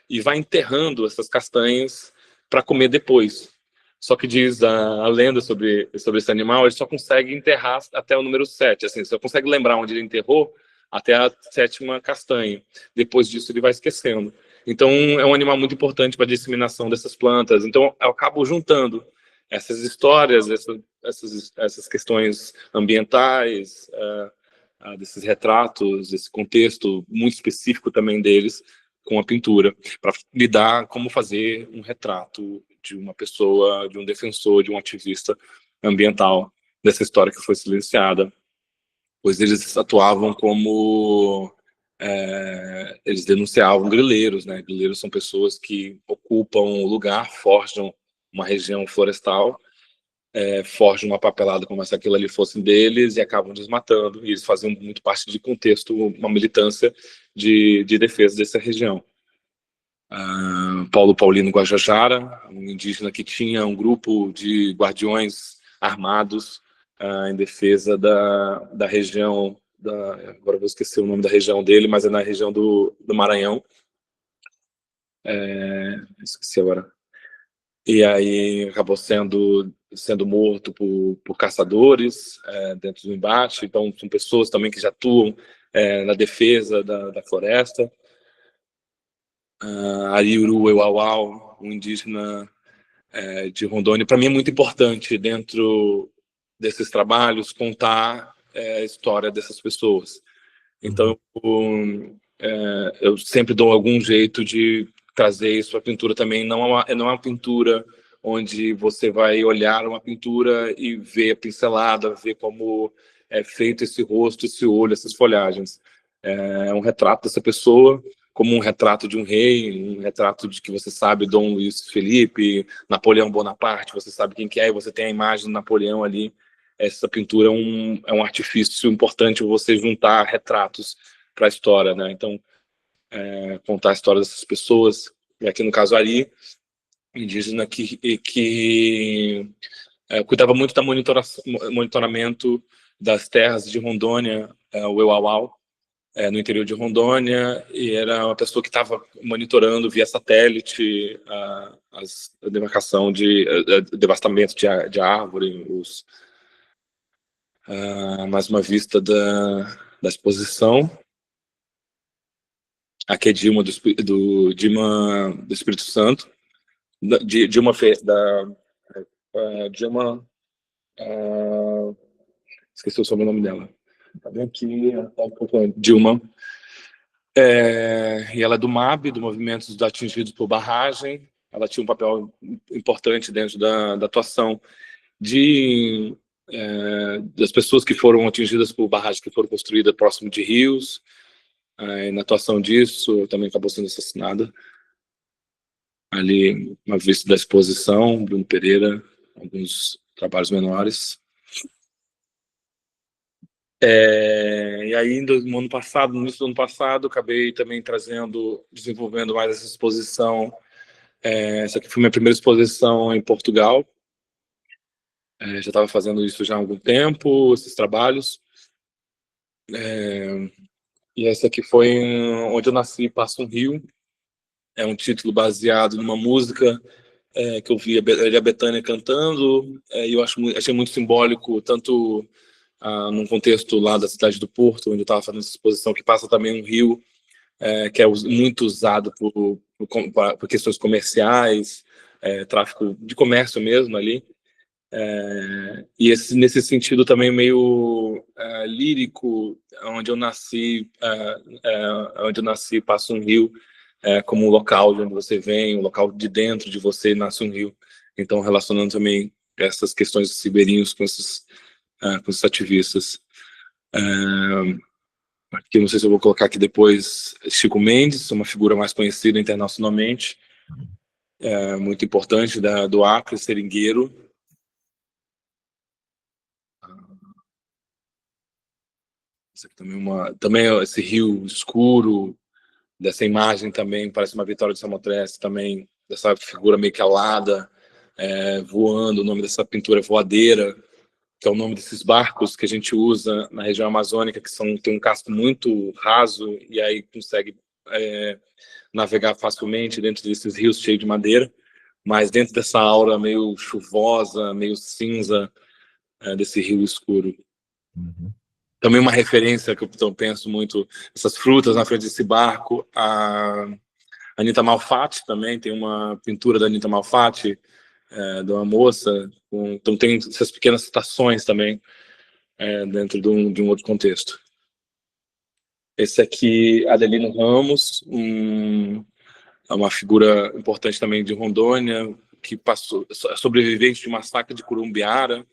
B: e vai enterrando essas castanhas para comer depois. Só que diz a lenda sobre esse animal, ele só consegue enterrar até o número 7, assim, só consegue lembrar onde ele enterrou até a 7ª castanha. Depois disso ele vai esquecendo. Então é um animal muito importante para a disseminação dessas plantas. Então eu acabo juntando essas histórias, essas questões ambientais, desses retratos, esse contexto muito específico também deles, com a pintura, para lidar como fazer um retrato de uma pessoa, de um defensor, de um ativista ambiental dessa história que foi silenciada, pois eles atuavam como eles denunciavam grileiros, né? Grileiros são pessoas que ocupam um lugar, forjam uma região florestal, forjam uma papelada como se aquilo ali fosse deles e acabam desmatando. E eles faziam muito parte de contexto, uma militância de defesa dessa região. Paulo Paulino Guajajara, um indígena que tinha um grupo de guardiões armados em defesa da região, agora eu vou esquecer o nome da região dele, mas é na região do Maranhão. Esqueci agora. E aí acabou sendo morto por caçadores dentro do embate. Então são pessoas também que já atuam na defesa da floresta. Ariuru Euauau, um indígena de Rondônia. Para mim é muito importante, dentro desses trabalhos, contar a história dessas pessoas. Então eu sempre dou algum jeito de trazer isso para a pintura também. Não é uma pintura onde você vai olhar uma pintura e ver a pincelada, ver como é feito esse rosto, esse olho, essas folhagens. É um retrato dessa pessoa, como um retrato de um rei, um retrato de que você sabe Dom Luiz Felipe, Napoleão Bonaparte, você sabe quem que é, e você tem a imagem do Napoleão ali. Essa pintura é um artifício importante, você juntar retratos para a história, né? Então, contar a história dessas pessoas, e aqui no caso Ari, indígena que cuidava muito do monitoramento das terras de Rondônia, o Euauau, no interior de Rondônia, e era uma pessoa que estava monitorando via satélite a demarcação devastamento de árvore, mais uma vista da exposição. Aqui é Dilma do Espírito Santo, Dilma esqueci o sobrenome dela. Tá bem aqui, Dilma. E ela é do MAB, do Movimento dos Atingidos por Barragem. Ela tinha um papel importante dentro da atuação das pessoas que foram atingidas por barragens que foram construídas próximo de rios. Na atuação disso, também acabou sendo assassinada. Ali, uma vista da exposição, Bruno Pereira, alguns trabalhos menores. E aí, no ano passado, no início do ano passado, acabei também desenvolvendo mais essa exposição. Essa aqui foi minha primeira exposição em Portugal. Já estava fazendo isso já há algum tempo, esses trabalhos. E essa aqui foi onde eu nasci, Passa um Rio. É um título baseado numa música que eu vi a Bethânia cantando, e eu achei muito simbólico, tanto num contexto lá da cidade do Porto, onde eu estava fazendo essa exposição, que passa também um rio que é muito usado por questões comerciais, tráfico de comércio mesmo ali. E nesse sentido também meio lírico, onde eu nasci, passa um rio como um local de onde você vem, um local de dentro de você nasce um rio. Então, relacionando também essas questões dos ribeirinhos com esses ativistas. Aqui, não sei se eu vou colocar aqui depois Chico Mendes, uma figura mais conhecida internacionalmente, muito importante do Acre, seringueiro. Isso aqui também esse rio escuro, dessa imagem também, parece uma Vitória de Samothrace também, dessa figura meio que alada, voando. O nome dessa pintura é voadeira, que é o nome desses barcos que a gente usa na região amazônica, que tem um casco muito raso, e aí consegue navegar facilmente dentro desses rios cheios de madeira, mas dentro dessa aura meio chuvosa, meio cinza, desse rio escuro.
A: Uhum.
B: Também uma referência que eu penso muito, essas frutas na frente desse barco, a Anita Malfatti também, tem uma pintura da Anita Malfatti, de uma moça, então tem essas pequenas citações também, dentro de um outro contexto. Esse aqui, Adelino Ramos, é uma figura importante também de Rondônia, que sobrevivente de massacre de Curumbiara,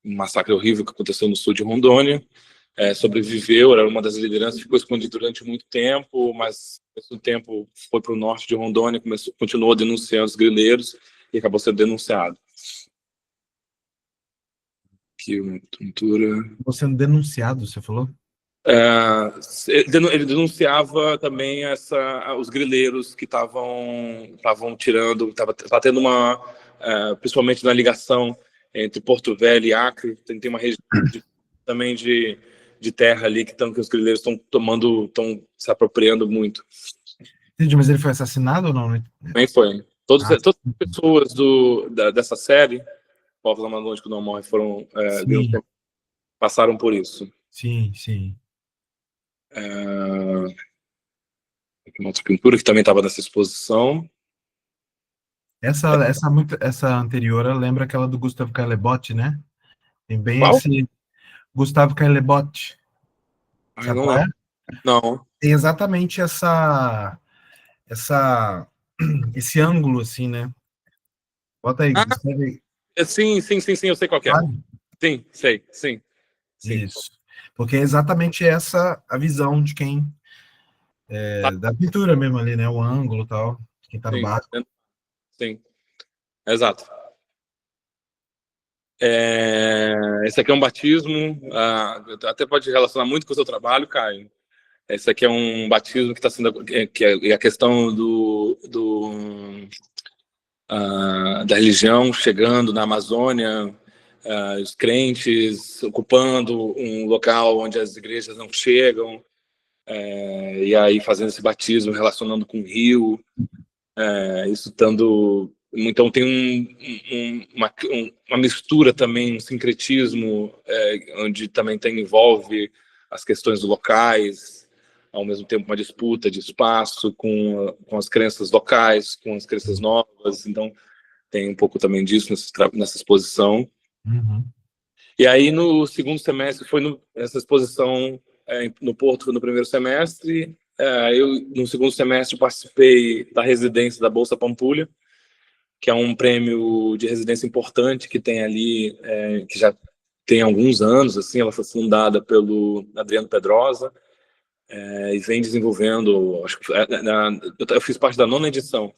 B: um massacre horrível que aconteceu no sul de Rondônia. Sobreviveu, era uma das lideranças, ficou escondido durante muito tempo, mas ao mesmo tempo foi para o norte de Rondônia, continuou denunciando os grileiros e acabou sendo denunciado. Aqui uma pintura.
A: Você sendo denunciado, você falou?
B: Ele denunciava também os grileiros que estavam tirando, estava tendo principalmente na ligação entre Porto Velho e Acre, tem uma região também de terra ali que os grileiros estão se apropriando muito.
A: Entendi, mas ele foi assassinado ou não?
B: Também foi. Todas as pessoas dessa série, Povos Amazônicos que não morrem, passaram por isso.
A: Sim, sim.
B: Uma outra pintura que também estava nessa exposição.
A: Essa anterior lembra aquela do Gustavo Caillebotte, né? Tem bem
B: Qual?
A: esse Gustavo Caillebotte. Sabe
B: Não
A: qual é?
B: Não.
A: Tem exatamente esse ângulo, assim, né? Bota aí, escreve aí.
B: Sim, eu sei qual que é.
A: Sabe?
B: Sim, sei, sim.
A: Isso. Porque é exatamente essa a visão de quem da pintura mesmo ali, né? O ângulo e tal, quem tá no barco.
B: Sim, exato. Esse aqui é um batismo, até pode relacionar muito com o seu trabalho, Caio. Esse aqui é um batismo que está sendo, que é a questão da religião chegando na Amazônia, os crentes ocupando um local onde as igrejas não chegam, e aí fazendo esse batismo, relacionando com o rio, isso estando... Então tem uma mistura também, um sincretismo, onde também envolve as questões locais, ao mesmo tempo uma disputa de espaço com as crenças locais, com as crenças novas. Então tem um pouco também disso nessa exposição.
A: Uhum.
B: E aí no segundo semestre, essa exposição no Porto foi no primeiro semestre. Eu no segundo semestre participei da residência da Bolsa Pampulha, que é um prêmio de residência importante que tem ali, que já tem alguns anos, assim. Ela foi fundada pelo Adriano Pedrosa, e vem desenvolvendo, acho que eu fiz parte da 9ª edição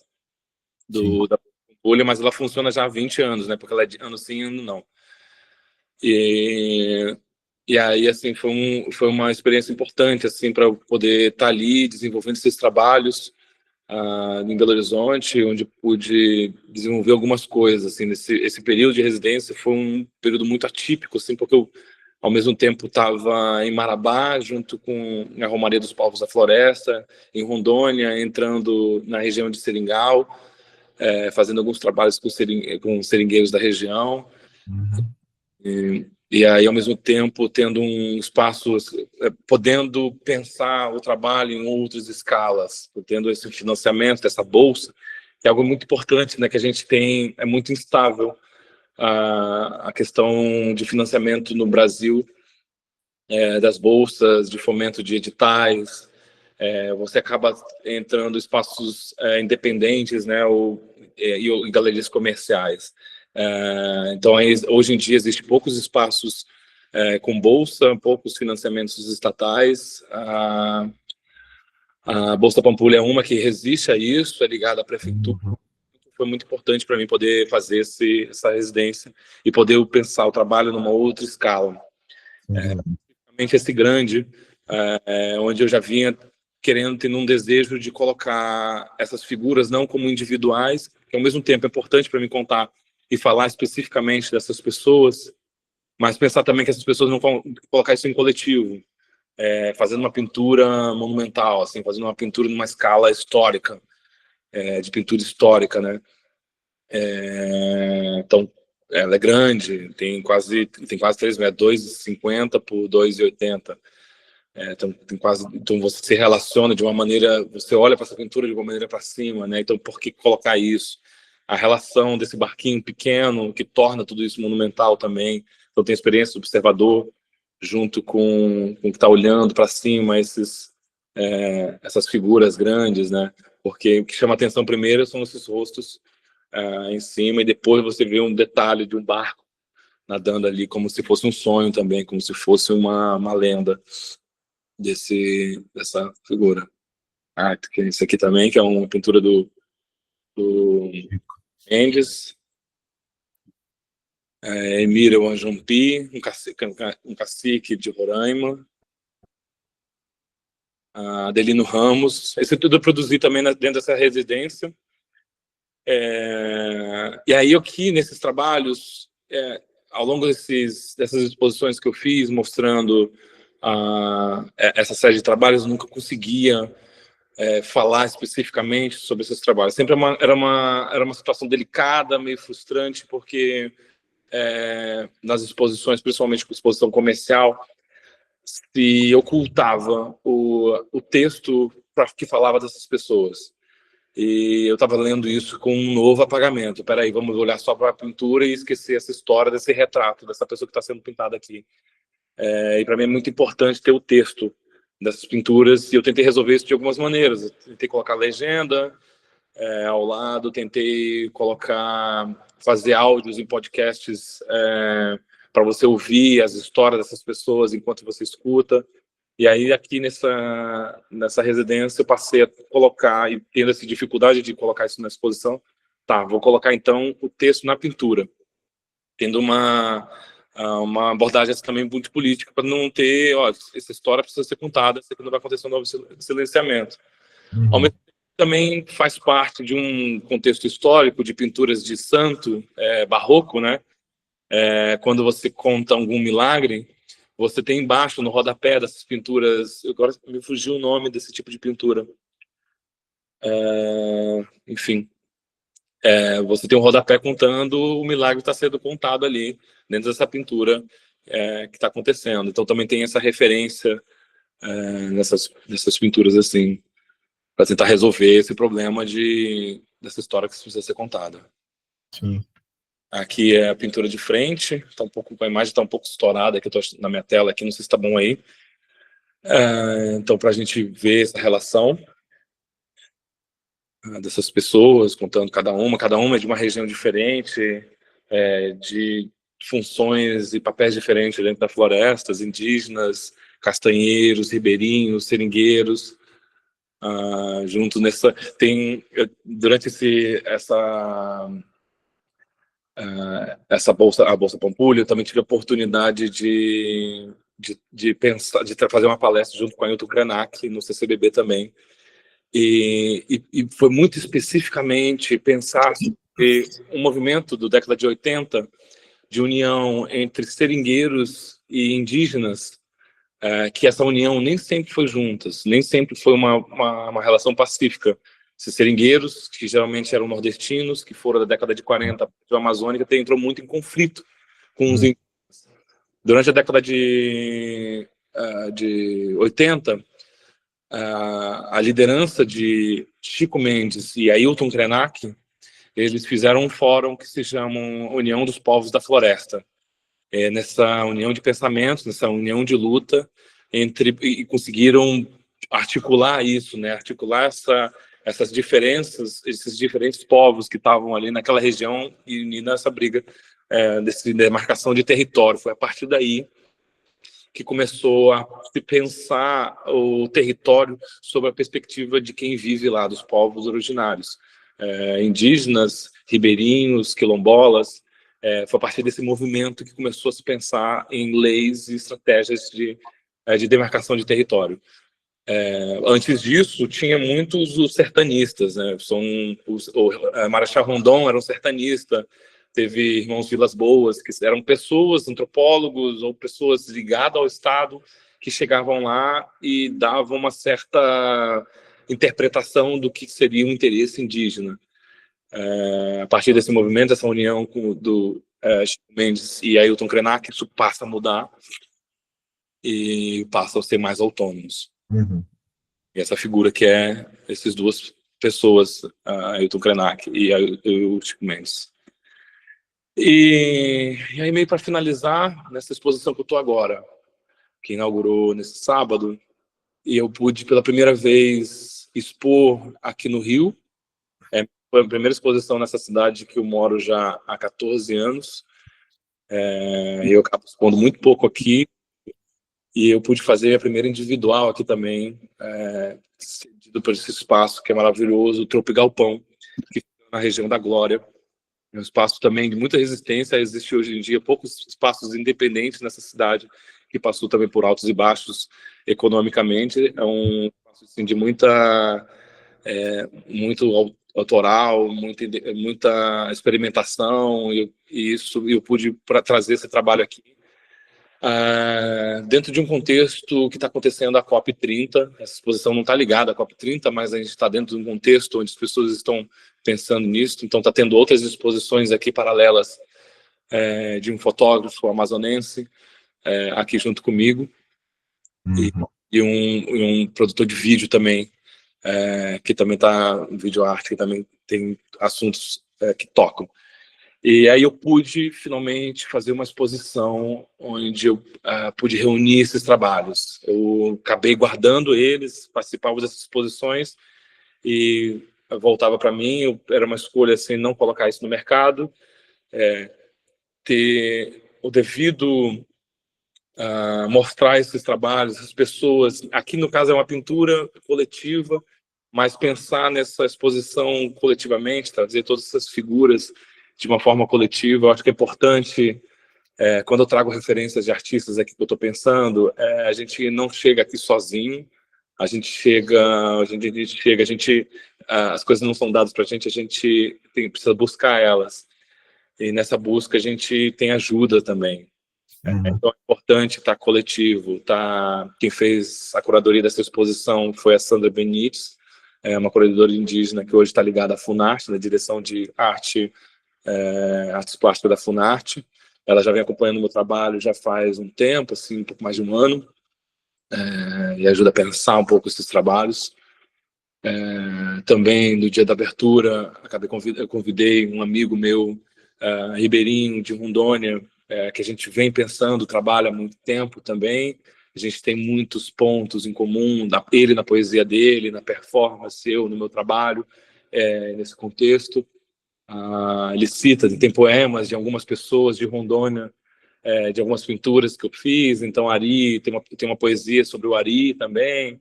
B: da Pampulha, mas ela funciona já há 20 anos, né? Porque ela é de ano sim, ano não. E aí, assim, foi uma experiência importante, assim, para eu poder estar ali desenvolvendo esses trabalhos em Belo Horizonte, onde pude desenvolver algumas coisas, assim. Esse período de residência foi um período muito atípico, assim, porque eu, ao mesmo tempo, estava em Marabá, junto com a Romaria dos Povos da Floresta, em Rondônia, entrando na região de Seringal, fazendo alguns trabalhos com seringueiros da região.
A: Uhum.
B: E aí, ao mesmo tempo, tendo um espaço, podendo pensar o trabalho em outras escalas, tendo esse financiamento, essa bolsa, que é algo muito importante, né, que a gente tem, é muito instável a questão de financiamento no Brasil, das bolsas, de fomento de editais. Você acaba entrando em espaços independentes, né, e galerias comerciais. Então, hoje em dia, existem poucos espaços com bolsa, poucos financiamentos estatais. A Bolsa Pampulha é uma que resiste a isso, é ligada à prefeitura.
A: Uhum.
B: Foi muito importante para mim poder fazer essa residência e poder pensar o trabalho numa outra escala. Realmente esse grande, onde eu já vinha querendo, tendo um desejo de colocar essas figuras não como individuais, que ao mesmo tempo é importante para mim contar e falar especificamente dessas pessoas, mas pensar também que essas pessoas não vão colocar isso em coletivo, fazendo uma pintura monumental, assim, fazendo uma pintura numa escala histórica, de pintura histórica, né? Então, ela é grande, tem quase 3 metros, 2,50 por 2,80. Então você se relaciona de uma maneira, você olha para essa pintura de uma maneira para cima, né? Então por que colocar isso? A relação desse barquinho pequeno que torna tudo isso monumental também. Então tem a experiência do observador junto com o que está olhando para cima, essas figuras grandes, né? Porque o que chama atenção primeiro são esses rostos em cima, e depois você vê um detalhe de um barco nadando ali como se fosse um sonho também, como se fosse uma lenda dessa figura. Que é isso aqui também, que é uma pintura do Mendes. Emílio Anjumpi, um cacique de Roraima. Adelino Ramos. Isso tudo eu produzi também dentro dessa residência. E aí aqui, nesses trabalhos, ao longo dessas exposições que eu fiz, mostrando essa série de trabalhos, eu nunca conseguia falar especificamente sobre esses trabalhos. Sempre era uma situação delicada, meio frustrante, porque nas exposições, principalmente com exposição comercial, se ocultava o texto que falava dessas pessoas. E eu estava lendo isso com um novo apagamento. Peraí, vamos olhar só para a pintura e esquecer essa história desse retrato, dessa pessoa que está sendo pintada aqui. E para mim é muito importante ter o texto dessas pinturas, e eu tentei resolver isso de algumas maneiras. Eu tentei colocar legenda ao lado, tentei fazer áudios em podcasts para você ouvir as histórias dessas pessoas enquanto você escuta. E aí aqui nessa residência eu passei a colocar, e tendo essa dificuldade de colocar isso na exposição, vou colocar então o texto na pintura, tendo uma abordagem também muito política, para não ter, essa história precisa ser contada, isso aqui não vai acontecer um novo silenciamento. Ao mesmo tempo, também faz parte de um contexto histórico de pinturas de santo, barroco, né? Quando você conta algum milagre, você tem embaixo, no rodapé dessas pinturas, agora me fugiu o nome desse tipo de pintura. Enfim, você tem um rodapé contando o milagre que está sendo contado ali, dentro dessa pintura que está acontecendo. Então também tem essa referência nessas pinturas assim, para tentar resolver esse problema dessa história que precisa ser contada.
A: Sim.
B: Aqui é a pintura de frente, a imagem está um pouco estourada aqui, na minha tela aqui, não sei se está bom aí. Então, para a gente ver essa relação dessas pessoas, contando cada uma é de uma região diferente, de funções e papéis diferentes dentro da floresta, indígenas, castanheiros, ribeirinhos, seringueiros, junto durante a Bolsa Pampulha, eu também tive a oportunidade de pensar, de fazer uma palestra junto com a Ailton Krenak no CCBB também, e foi muito especificamente pensar sobre um movimento do década de 80 de união entre seringueiros e indígenas, que essa união nem sempre foi juntas, nem sempre foi uma relação pacífica. Esses seringueiros, que geralmente eram nordestinos, que foram da década de 40 para a Amazônia, entrou muito em conflito com os indígenas. Durante a década de 80, a liderança de Chico Mendes e Ailton Krenak, eles fizeram um fórum que se chama União dos Povos da Floresta. Nessa união de pensamentos, nessa união de luta, e conseguiram articular isso, né? Articular essas diferenças, esses diferentes povos que estavam ali naquela região e unir nessa briga dessa demarcação de território. Foi a partir daí que começou a se pensar o território sob a perspectiva de quem vive lá, dos povos originários, indígenas, ribeirinhos, quilombolas. Foi a partir desse movimento que começou a se pensar em leis e estratégias de demarcação de território. Antes disso, tinha muitos os sertanistas, né? O Marechal Rondon era um sertanista, teve Irmãos Vilas Boas, que eram pessoas, antropólogos ou pessoas ligadas ao Estado, que chegavam lá e davam uma certa interpretação do que seria o interesse indígena. A partir desse movimento, essa união do Chico Mendes e Ailton Krenak, isso passa a mudar e passam a ser mais autônomos.
A: Uhum.
B: E essa figura que é essas duas pessoas, Ailton Krenak e o Chico Mendes. E aí, meio para finalizar, nessa exposição que eu estou agora, que inaugurou nesse sábado, e eu pude pela primeira vez expor aqui no Rio. Foi a primeira exposição nessa cidade que eu moro já há 14 anos. Eu acabo expondo muito pouco aqui. E eu pude fazer a primeira individual aqui também, cedido por esse espaço que é maravilhoso, o Tropo Galpão, que fica na região da Glória. É um espaço também de muita resistência. Existe hoje em dia poucos espaços independentes nessa cidade, que passou também por altos e baixos economicamente. É um espaço assim, de muito autoral, muita experimentação, e isso eu pude trazer esse trabalho aqui. Dentro de um contexto que está acontecendo a COP30, essa exposição não está ligada à COP30, mas a gente está dentro de um contexto onde as pessoas estão pensando nisso, então está tendo outras exposições aqui paralelas de um fotógrafo amazonense aqui junto comigo, e um produtor de vídeo também, que também está em vídeo arte, que também tem assuntos que tocam. E aí eu pude finalmente fazer uma exposição onde eu pude reunir esses trabalhos. Eu acabei guardando eles, participava dessas exposições e voltava para mim. Era uma escolha assim, não colocar isso no mercado, ter o devido mostrar esses trabalhos, essas pessoas. Aqui no caso é uma pintura coletiva, mas pensar nessa exposição coletivamente, trazer todas essas figuras de uma forma coletiva, eu acho que é importante. Quando eu trago referências de artistas aqui que eu estou pensando, a gente não chega aqui sozinho, as coisas não são dadas para a gente precisa buscar elas, e nessa busca a gente tem ajuda também. Então é importante estar coletivo. Quem fez a curadoria dessa exposição foi a Sandra Benites, uma curadora indígena que hoje está ligada à Funarte, na direção de artes plásticas da Funarte. Ela já vem acompanhando o meu trabalho já faz um tempo, assim, um pouco mais de um ano, e ajuda a pensar um pouco esses trabalhos. Também no dia da abertura, eu convidei um amigo meu, ribeirinho de Rondônia, que a gente vem pensando o trabalho há muito tempo também. A gente tem muitos pontos em comum, ele na poesia dele, na performance, eu no meu trabalho, nesse contexto. Ele cita, tem poemas de algumas pessoas de Rondônia, de algumas pinturas que eu fiz. Então, Ari, tem uma poesia sobre o Ari também.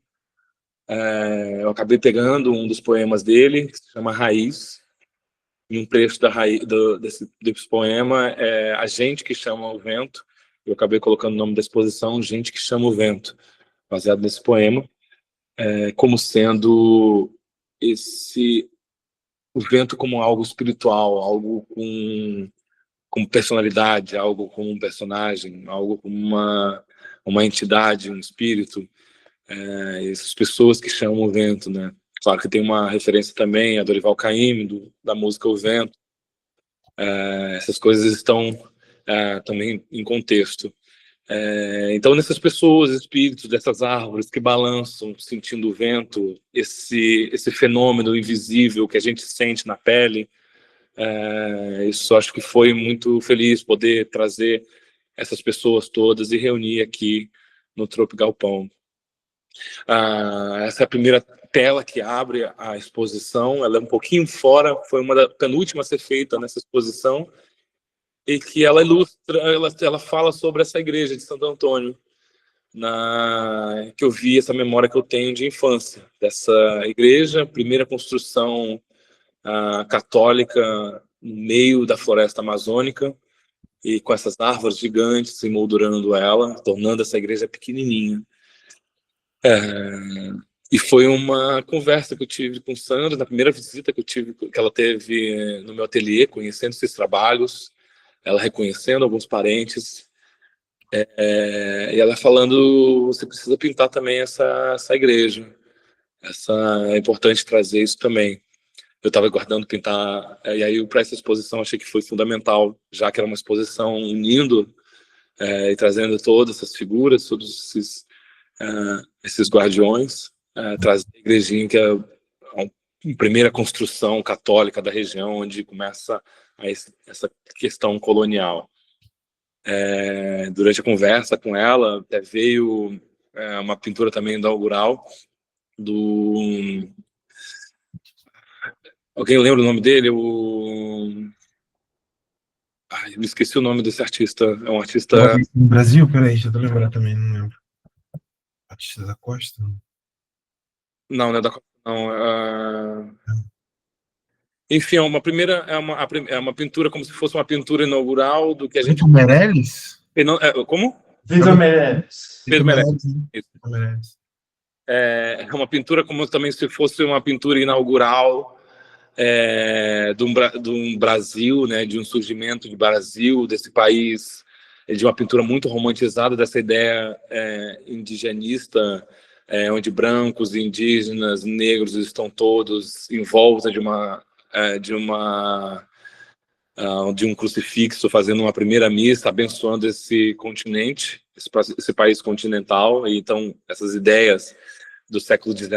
B: Eu acabei pegando um dos poemas dele, que se chama Raiz, e um trecho desse poema é A Gente que Chama o Vento. Eu acabei colocando o nome da exposição, Gente que Chama o Vento, baseado nesse poema, como sendo o vento como algo espiritual, algo com personalidade, algo como um personagem, algo como uma entidade, um espírito. Essas pessoas que chamam o vento, né? Claro que tem uma referência também a Dorival Caymmi, da música O Vento. Essas coisas estão também em contexto. Então, nessas pessoas, espíritos dessas árvores que balançam, sentindo o vento, esse fenômeno invisível que a gente sente na pele, isso acho que foi muito feliz poder trazer essas pessoas todas e reunir aqui no Trope Galpão. Essa é a primeira tela que abre a exposição, ela é um pouquinho fora, foi uma da penúltima a ser feita nessa exposição, e que ela ilustra, ela fala sobre essa igreja de Santo Antônio, que eu vi, essa memória que eu tenho de infância, dessa igreja, primeira construção católica no meio da floresta amazônica, e com essas árvores gigantes emoldurando ela, tornando essa igreja pequenininha. E foi uma conversa que eu tive com Sandra, na primeira visita que ela teve no meu ateliê, conhecendo esses trabalhos, ela reconhecendo alguns parentes, e ela falando: você precisa pintar também essa igreja, é importante trazer isso também. Eu estava guardando pintar, e aí para essa exposição achei que foi fundamental, já que era uma exposição unindo e trazendo todas essas figuras, todos esses guardiões, trazer a igrejinha, que é a primeira construção católica da região, onde começa essa questão colonial. Durante a conversa com ela, até veio uma pintura também inaugural do... Alguém lembra o nome dele? Eu me esqueci o nome desse artista. É um artista...
A: No Brasil? Peraí, deixa eu lembrar também, não lembro. Artista da Costa?
B: Não é da Costa, não. Enfim, é uma pintura como se fosse uma pintura inaugural do que a gente...
A: Vitor Meirelles?
B: Como?
C: Vitor Meirelles.
B: Vitor Meirelles.
A: Vitor Meirelles.
B: É uma pintura como também se fosse uma pintura inaugural de um Brasil, né, de um surgimento de Brasil, desse país, de uma pintura muito romantizada, dessa ideia indigenista, onde brancos, indígenas, negros estão todos em volta de um crucifixo, fazendo uma primeira missa, abençoando esse continente, esse país continental. E então essas ideias do século XIX,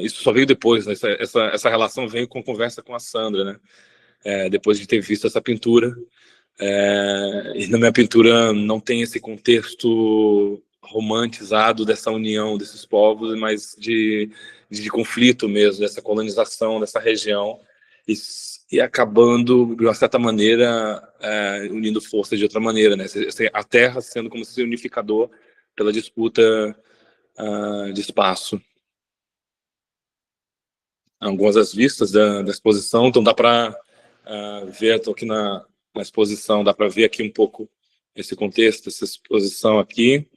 B: isso só veio depois, né? Essa relação veio com a conversa com a Sandra, né? Depois de ter visto essa pintura. E na minha pintura não tem esse contexto romantizado dessa união desses povos, mas de conflito mesmo, dessa colonização dessa região, e acabando, de uma certa maneira, unindo forças de outra maneira, né? A terra sendo como se unificador pela disputa de espaço. Algumas das vistas da exposição, então dá para ver, estou aqui na exposição, dá para ver aqui um pouco esse contexto, essa exposição aqui.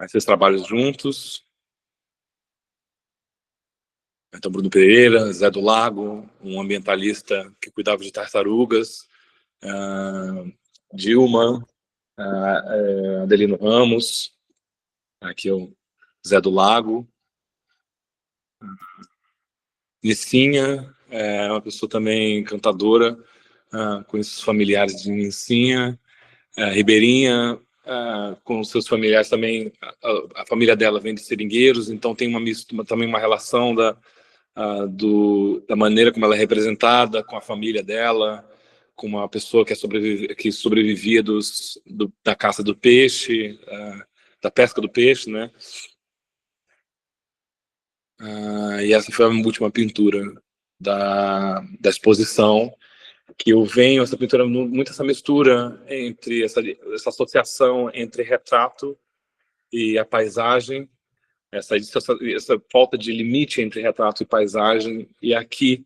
B: Esses trabalhos juntos. Então, Bruno Pereira, Zé do Lago, um ambientalista que cuidava de tartarugas, Dilma, Adelino Ramos, aqui é o Zé do Lago, Nissinha, uma pessoa também cantadora, com esses familiares de Nissinha, Ribeirinha, com seus familiares também, a família dela vem de seringueiros, então tem também uma relação da maneira como ela é representada com a família dela, com uma pessoa que sobrevivia da caça do peixe, da pesca do peixe, né? E essa foi a última pintura da exposição, que eu venho, essa pintura, muito essa mistura entre essa associação entre retrato e a paisagem, essa falta de limite entre retrato e paisagem, e aqui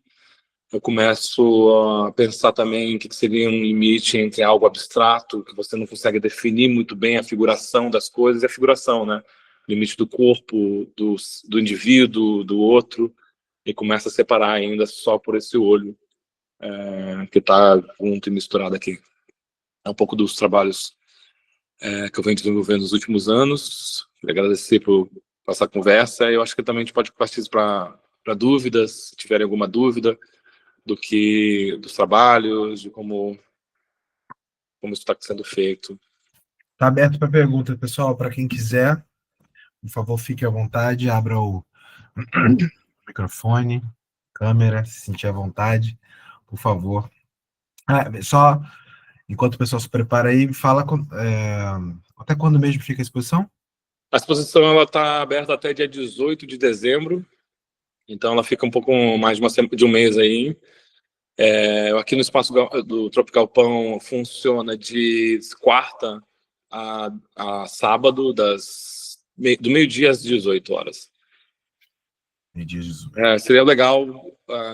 B: eu começo a pensar também que seria um limite entre algo abstrato, que você não consegue definir muito bem a figuração das coisas, e a figuração, né? O limite do corpo, do indivíduo, do outro, e começa a separar ainda só por esse olho que está junto e misturado aqui. É um pouco dos trabalhos que eu venho desenvolvendo nos últimos anos. Queria agradecer por essa conversa. Eu acho que também a gente pode partir para dúvidas, se tiverem alguma dúvida. do que dos trabalhos, de como isso está sendo feito.
A: Tá aberto para pergunta, pessoal. Para quem quiser, por favor, fique à vontade, abra o microfone, câmera, se sentir à vontade, por favor. Só enquanto o pessoal se prepara aí, fala até quando mesmo fica a exposição?
B: A exposição ela está aberta até dia 18 de dezembro, então ela fica um pouco mais de um mês aí. Aqui no espaço do Tropical Pão funciona de quarta a sábado, do meio-dia às 18 horas.
A: Meio-dia, Jesus.
B: Seria legal,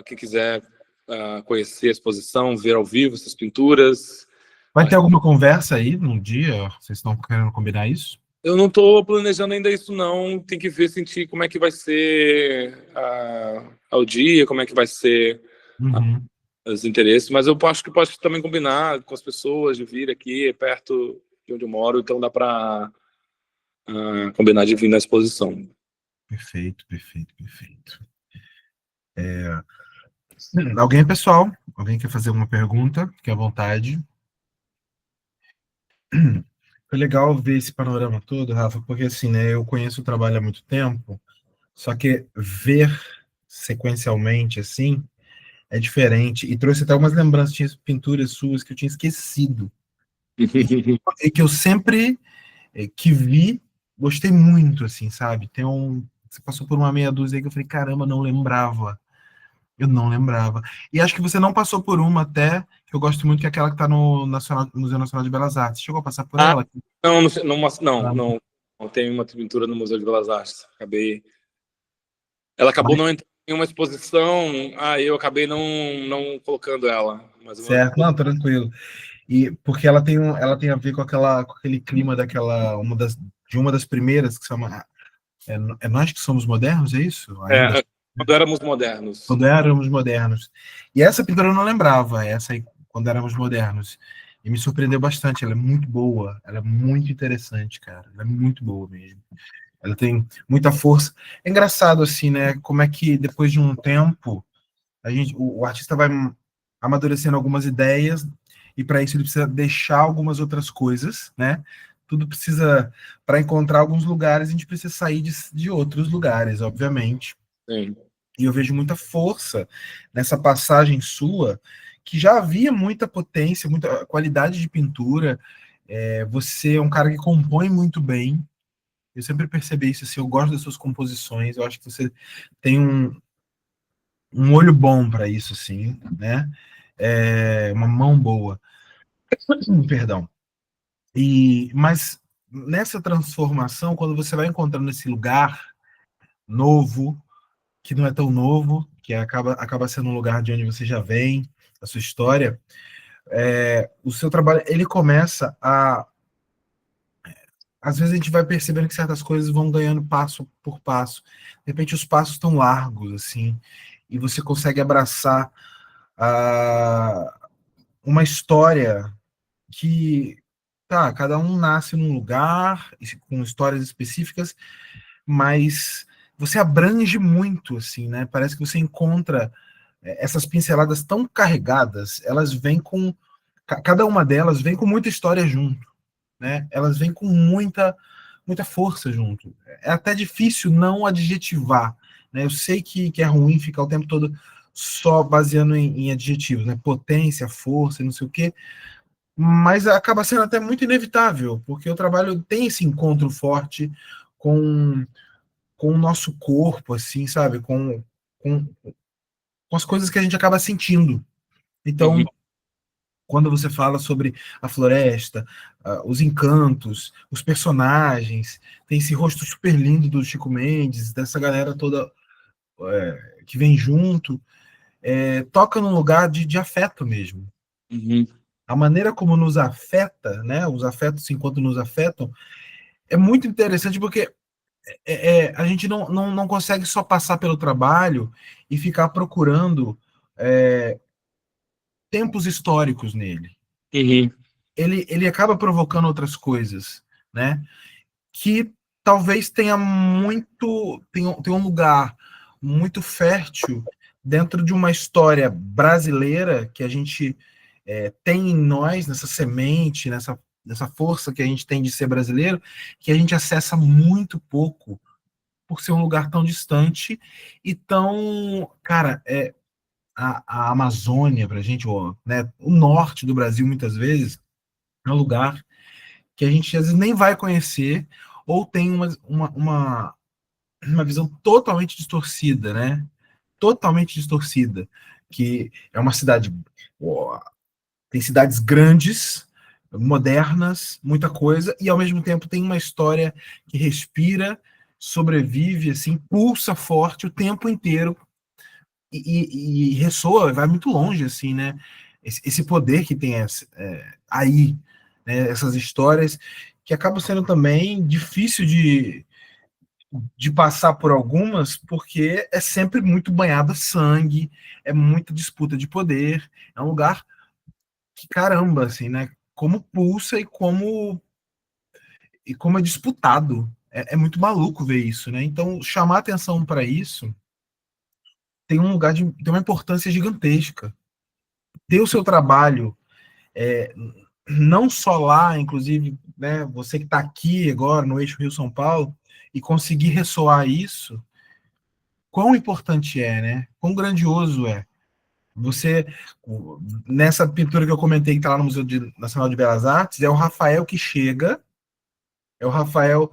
B: quem quiser conhecer a exposição, ver ao vivo essas pinturas.
A: Vai ter alguma conversa aí num dia? Vocês estão querendo combinar isso?
B: Eu não estou planejando ainda isso, não. Tem que ver, sentir como é que vai ser ao dia, como é que vai ser os interesses. Mas eu acho que pode também combinar com as pessoas de vir aqui, perto de onde eu moro. Então dá para combinar de vir na exposição.
A: Perfeito. Alguém, pessoal? Alguém quer fazer alguma pergunta? Fique à vontade. Foi legal ver esse panorama todo, Rafa, porque assim, né, eu conheço o trabalho há muito tempo, só que ver sequencialmente, assim, é diferente. E trouxe até algumas lembranças de pinturas suas que eu tinha esquecido. E que eu sempre que vi, gostei muito, assim, sabe? Você passou por uma meia dúzia aí que eu falei, caramba, não lembrava. Eu não lembrava. E acho que você não passou por uma até, que eu gosto muito, que é aquela que está no Museu Nacional de Belas Artes. Chegou a passar por ela?
B: Não tem uma pintura no Museu de Belas Artes. Ela acabou não entrando em uma exposição, eu acabei não colocando ela.
A: Certo, não, tranquilo. E porque ela tem a ver com aquele clima de uma das primeiras que se chama Nós que Somos Modernos, é isso?
B: Quando éramos modernos.
A: Quando éramos modernos. E essa pintura eu não lembrava, essa aí, Quando Éramos Modernos. E me surpreendeu bastante, ela é muito boa, ela é muito interessante, cara. Ela é muito boa mesmo. Ela tem muita força. É engraçado, assim, né? Como é que depois de um tempo, o artista vai amadurecendo algumas ideias, e para isso ele precisa deixar algumas outras coisas, né? Tudo precisa, para encontrar alguns lugares, a gente precisa sair de outros lugares, obviamente.
B: Sim.
A: E eu vejo muita força nessa passagem sua, que já havia muita potência, muita qualidade de pintura. Você é um cara que compõe muito bem. Eu sempre percebi isso, assim, eu gosto das suas composições, eu acho que você tem um olho bom para isso, assim, né? Uma mão boa. Perdão. Mas nessa transformação, quando você vai encontrando esse lugar novo, que não é tão novo, que acaba sendo um lugar de onde você já vem, a sua história, o seu trabalho, ele começa às vezes a gente vai percebendo que certas coisas vão ganhando passo por passo. De repente os passos estão largos, assim, e você consegue abraçar uma história que, cada um nasce num lugar, com histórias específicas, mas você abrange muito, assim, né? Parece que você encontra essas pinceladas tão carregadas, elas vêm cada uma delas vem com muita história junto, né? Elas vêm com muita força junto. É até difícil não adjetivar, né? Eu sei que é ruim ficar o tempo todo só baseando em adjetivos, né? Potência, força, não sei o quê, mas acaba sendo até muito inevitável, porque o trabalho tem esse encontro forte com o nosso corpo, assim, sabe? Com as coisas que a gente acaba sentindo. Então, quando você fala sobre a floresta, os encantos, os personagens, tem esse rosto super lindo do Chico Mendes, dessa galera toda que vem junto, toca num lugar de afeto mesmo. A maneira como nos afeta, né, os afetos enquanto nos afetam, é muito interessante porque a gente não consegue só passar pelo trabalho e ficar procurando tempos históricos nele. Ele acaba provocando outras coisas, né? Que talvez tenha um lugar muito fértil dentro de uma história brasileira que a gente tem em nós, nessa semente, nessa força que a gente tem de ser brasileiro, que a gente acessa muito pouco por ser um lugar tão distante e tão, cara, a Amazônia para a gente, né, o norte do Brasil muitas vezes é um lugar que a gente às vezes nem vai conhecer ou tem uma visão totalmente distorcida, né? Totalmente distorcida, que é uma cidade, tem cidades grandes, modernas, muita coisa, e ao mesmo tempo tem uma história que respira, sobrevive, assim, pulsa forte o tempo inteiro e ressoa, vai muito longe, assim, né? Esse poder que tem aí, né? Essas histórias que acabam sendo também difícil de passar por algumas, porque é sempre muito banhado a sangue, é muita disputa de poder, é um lugar que, caramba, assim, né? Como pulsa e como é disputado. É muito maluco ver isso, né? Então, chamar atenção para isso tem uma importância gigantesca. Ter o seu trabalho, é, não só lá, inclusive, né, você que está aqui agora no eixo Rio-São Paulo, e conseguir ressoar isso, quão importante é, né? Quão grandioso é. Você, nessa pintura que eu comentei que está lá no Nacional de Belas Artes, é o Rafael que chega, é o Rafael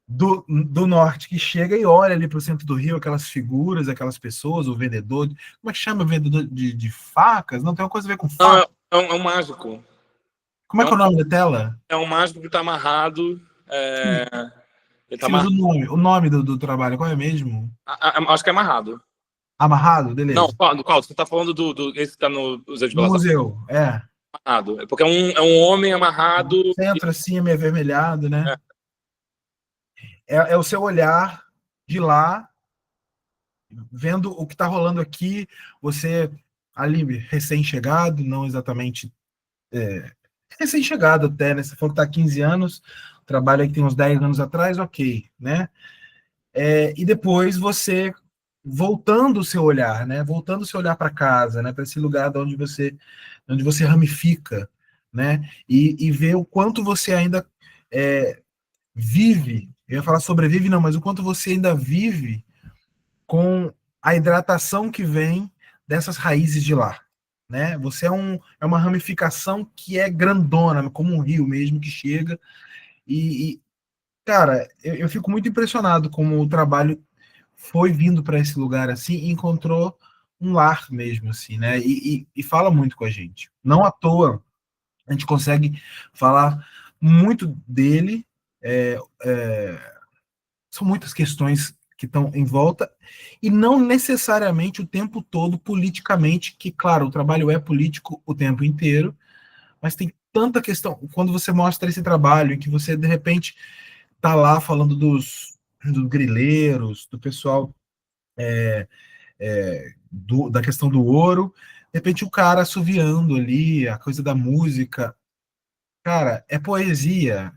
A: do norte que chega e olha ali para o centro do Rio, aquelas figuras, aquelas pessoas, o vendedor, como é que chama o vendedor de facas? Não tem uma coisa a ver com
B: Não,
A: faca.
B: é um mágico.
A: Como é que é o nome da tela?
B: É um mágico que está amarrado.
A: Sim,
B: Ele tá
A: sim, mas o
B: amarrado.
A: nome do trabalho, qual é mesmo?
B: Acho que é amarrado.
A: Amarrado?
B: Não,
A: Beleza.
B: qual? Você está falando esse que está no Museu de
A: No
B: Belas Artes?
A: museu,
B: Amarrado. É porque é um homem amarrado.
A: centro assim, meio avermelhado, né?
B: É,
A: É o seu olhar de lá, vendo o que está rolando aqui, você ali recém-chegado, não exatamente recém-chegado até, né? Você falou que está há 15 anos, trabalha que tem uns 10 anos atrás, ok, né? E depois você voltando o seu olhar, né? Voltando o seu olhar para casa, né? Para esse lugar onde você ramifica, né? E ver o quanto você ainda vive. Eu ia falar sobrevive, não, mas o quanto você ainda vive com a hidratação que vem dessas raízes de lá. Né? Você é uma ramificação que é grandona, como um rio mesmo que chega. Cara, eu fico muito impressionado como o trabalho foi vindo para esse lugar assim e encontrou um lar mesmo, assim, né? E fala muito com a gente. Não à toa a gente consegue falar muito dele. É, são muitas questões que estão em volta, e não necessariamente o tempo todo politicamente, que, claro, o trabalho é político o tempo inteiro, mas tem tanta questão. Quando você mostra esse trabalho, em que você, de repente, está lá falando dos grileiros, do pessoal da questão do ouro, de repente o cara assoviando ali, a coisa da música, cara, é poesia,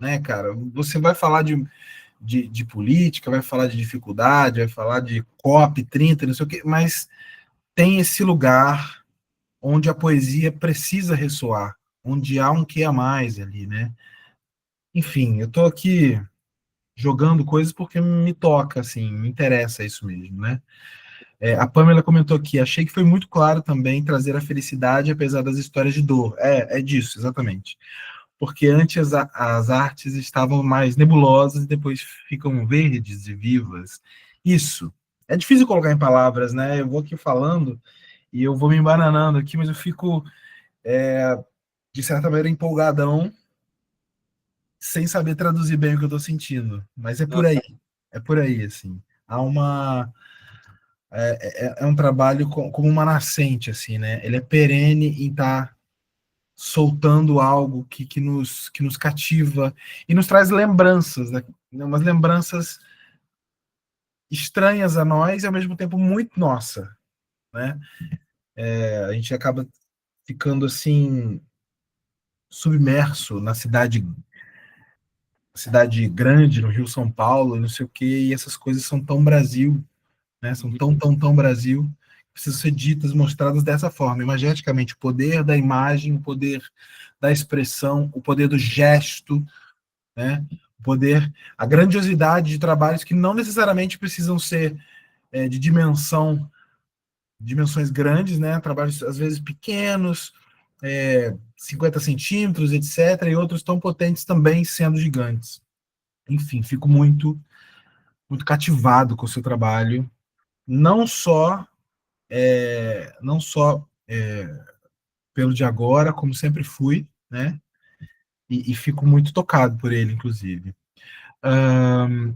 A: né, cara? Você vai falar de política, vai falar de dificuldade, vai falar de COP 30, não sei o quê, mas tem esse lugar onde a poesia precisa ressoar, onde há um que a mais ali, né? Enfim, eu tô aqui jogando coisas porque me toca, assim, me interessa isso mesmo, né? A Pamela comentou aqui, achei que foi muito claro também trazer a felicidade apesar das histórias de dor. É disso, exatamente. Porque antes as artes estavam mais nebulosas e depois ficam verdes e vivas. Isso. É difícil colocar em palavras, né? Eu vou aqui falando e eu vou me embananando aqui, mas eu fico, de certa maneira, empolgadão, sem saber traduzir bem o que eu estou sentindo. Mas é por aí, assim. Há uma é um trabalho como uma nascente, assim, né? Ele é perene em estar soltando algo que nos cativa e nos traz lembranças, né? Umas lembranças estranhas a nós e ao mesmo tempo muito nossa, né? A gente acaba ficando assim submerso na cidade grande, no Rio São Paulo, não sei o quê, e essas coisas são tão Brasil, né? São tão Brasil precisam ser ditas, mostradas dessa forma, imageticamente, o poder da imagem, o poder da expressão, o poder do gesto, né? O poder, a grandiosidade de trabalhos que não necessariamente precisam ser de dimensões grandes, né? Trabalhos às vezes pequenos, 50 centímetros, etc., e outros tão potentes também sendo gigantes. Enfim, fico muito, muito cativado com o seu trabalho, não só pelo de agora, como sempre fui, né? E fico muito tocado por ele, inclusive.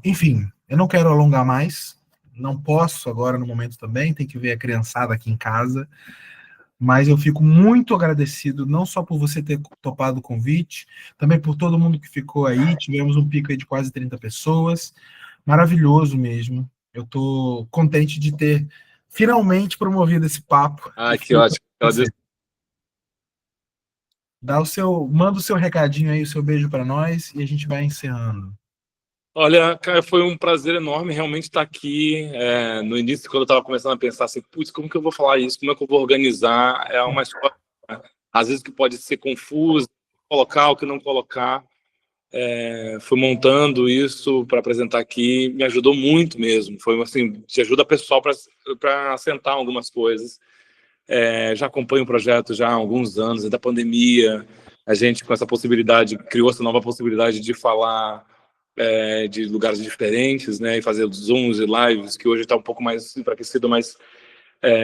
A: Enfim, eu não quero alongar mais, não posso agora no momento também, tem que ver a criançada aqui em casa, mas eu fico muito agradecido, não só por você ter topado o convite, também por todo mundo que ficou aí, tivemos um pico aí de quase 30 pessoas, maravilhoso mesmo, eu estou contente de ter finalmente promovido esse papo.
B: Ah, que ótimo.
A: Manda o seu recadinho aí, o seu beijo para nós, e a gente vai encerrando.
B: Olha, cara, foi um prazer enorme realmente estar aqui. No início, quando eu estava começando a pensar assim, putz, como que eu vou falar isso? Como é que eu vou organizar? É uma história, às vezes, que pode ser confusa, colocar o que não colocar. Fui montando isso para apresentar aqui, me ajudou muito mesmo. Foi assim, te ajuda pessoal para assentar algumas coisas. Já acompanho o projeto já há alguns anos, da pandemia. A gente, com essa possibilidade, criou essa nova possibilidade de falar de lugares diferentes, né, e fazer zooms e lives, que hoje está um pouco mais enfraquecido, mas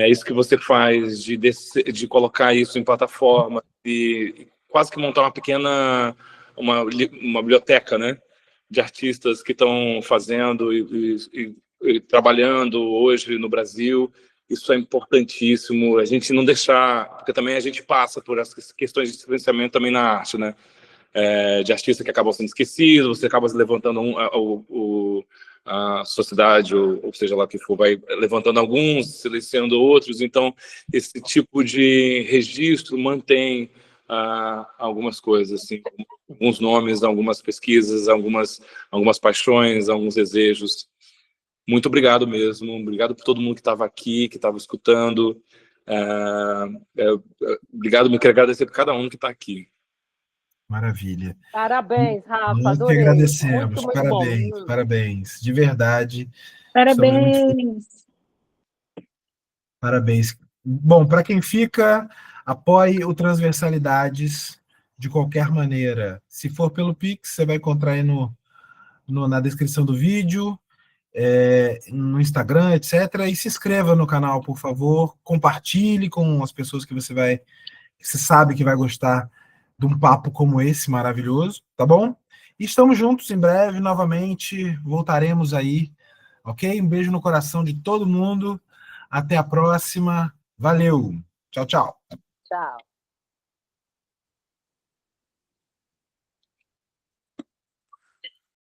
B: isso que você faz, de colocar isso em plataforma, e quase que montar uma pequena uma biblioteca, né, de artistas que estão fazendo e trabalhando hoje no Brasil. Isso é importantíssimo, a gente não deixar, porque também a gente passa por essas questões de financiamento também na arte, né, de artistas que acabam sendo esquecidos, você acaba levantando a sociedade, ou seja lá o que for, vai levantando alguns, silenciando outros. Então, esse tipo de registro mantém algumas coisas, assim, alguns nomes, algumas pesquisas, algumas paixões, alguns desejos. Muito obrigado mesmo, obrigado por todo mundo que estava aqui, que estava escutando. Obrigado, me quero agradecer por cada um que está aqui.
A: Maravilha.
D: Parabéns, Rafa,
A: Nós que
D: adorei.
A: agradecemos.
D: Muito
A: Parabéns,
D: bom.
A: parabéns. De verdade.
E: Parabéns.
A: Parabéns. Bom, para quem fica, apoie o Transversalidades de qualquer maneira. Se for pelo Pix, você vai encontrar aí na descrição do vídeo, no Instagram, etc. E se inscreva no canal, por favor. Compartilhe com as pessoas que você sabe que vai gostar de um papo como esse maravilhoso, tá bom? E estamos juntos em breve, novamente, voltaremos aí, ok? Um beijo no coração de todo mundo, até a próxima, valeu, tchau, tchau.
D: Tchau.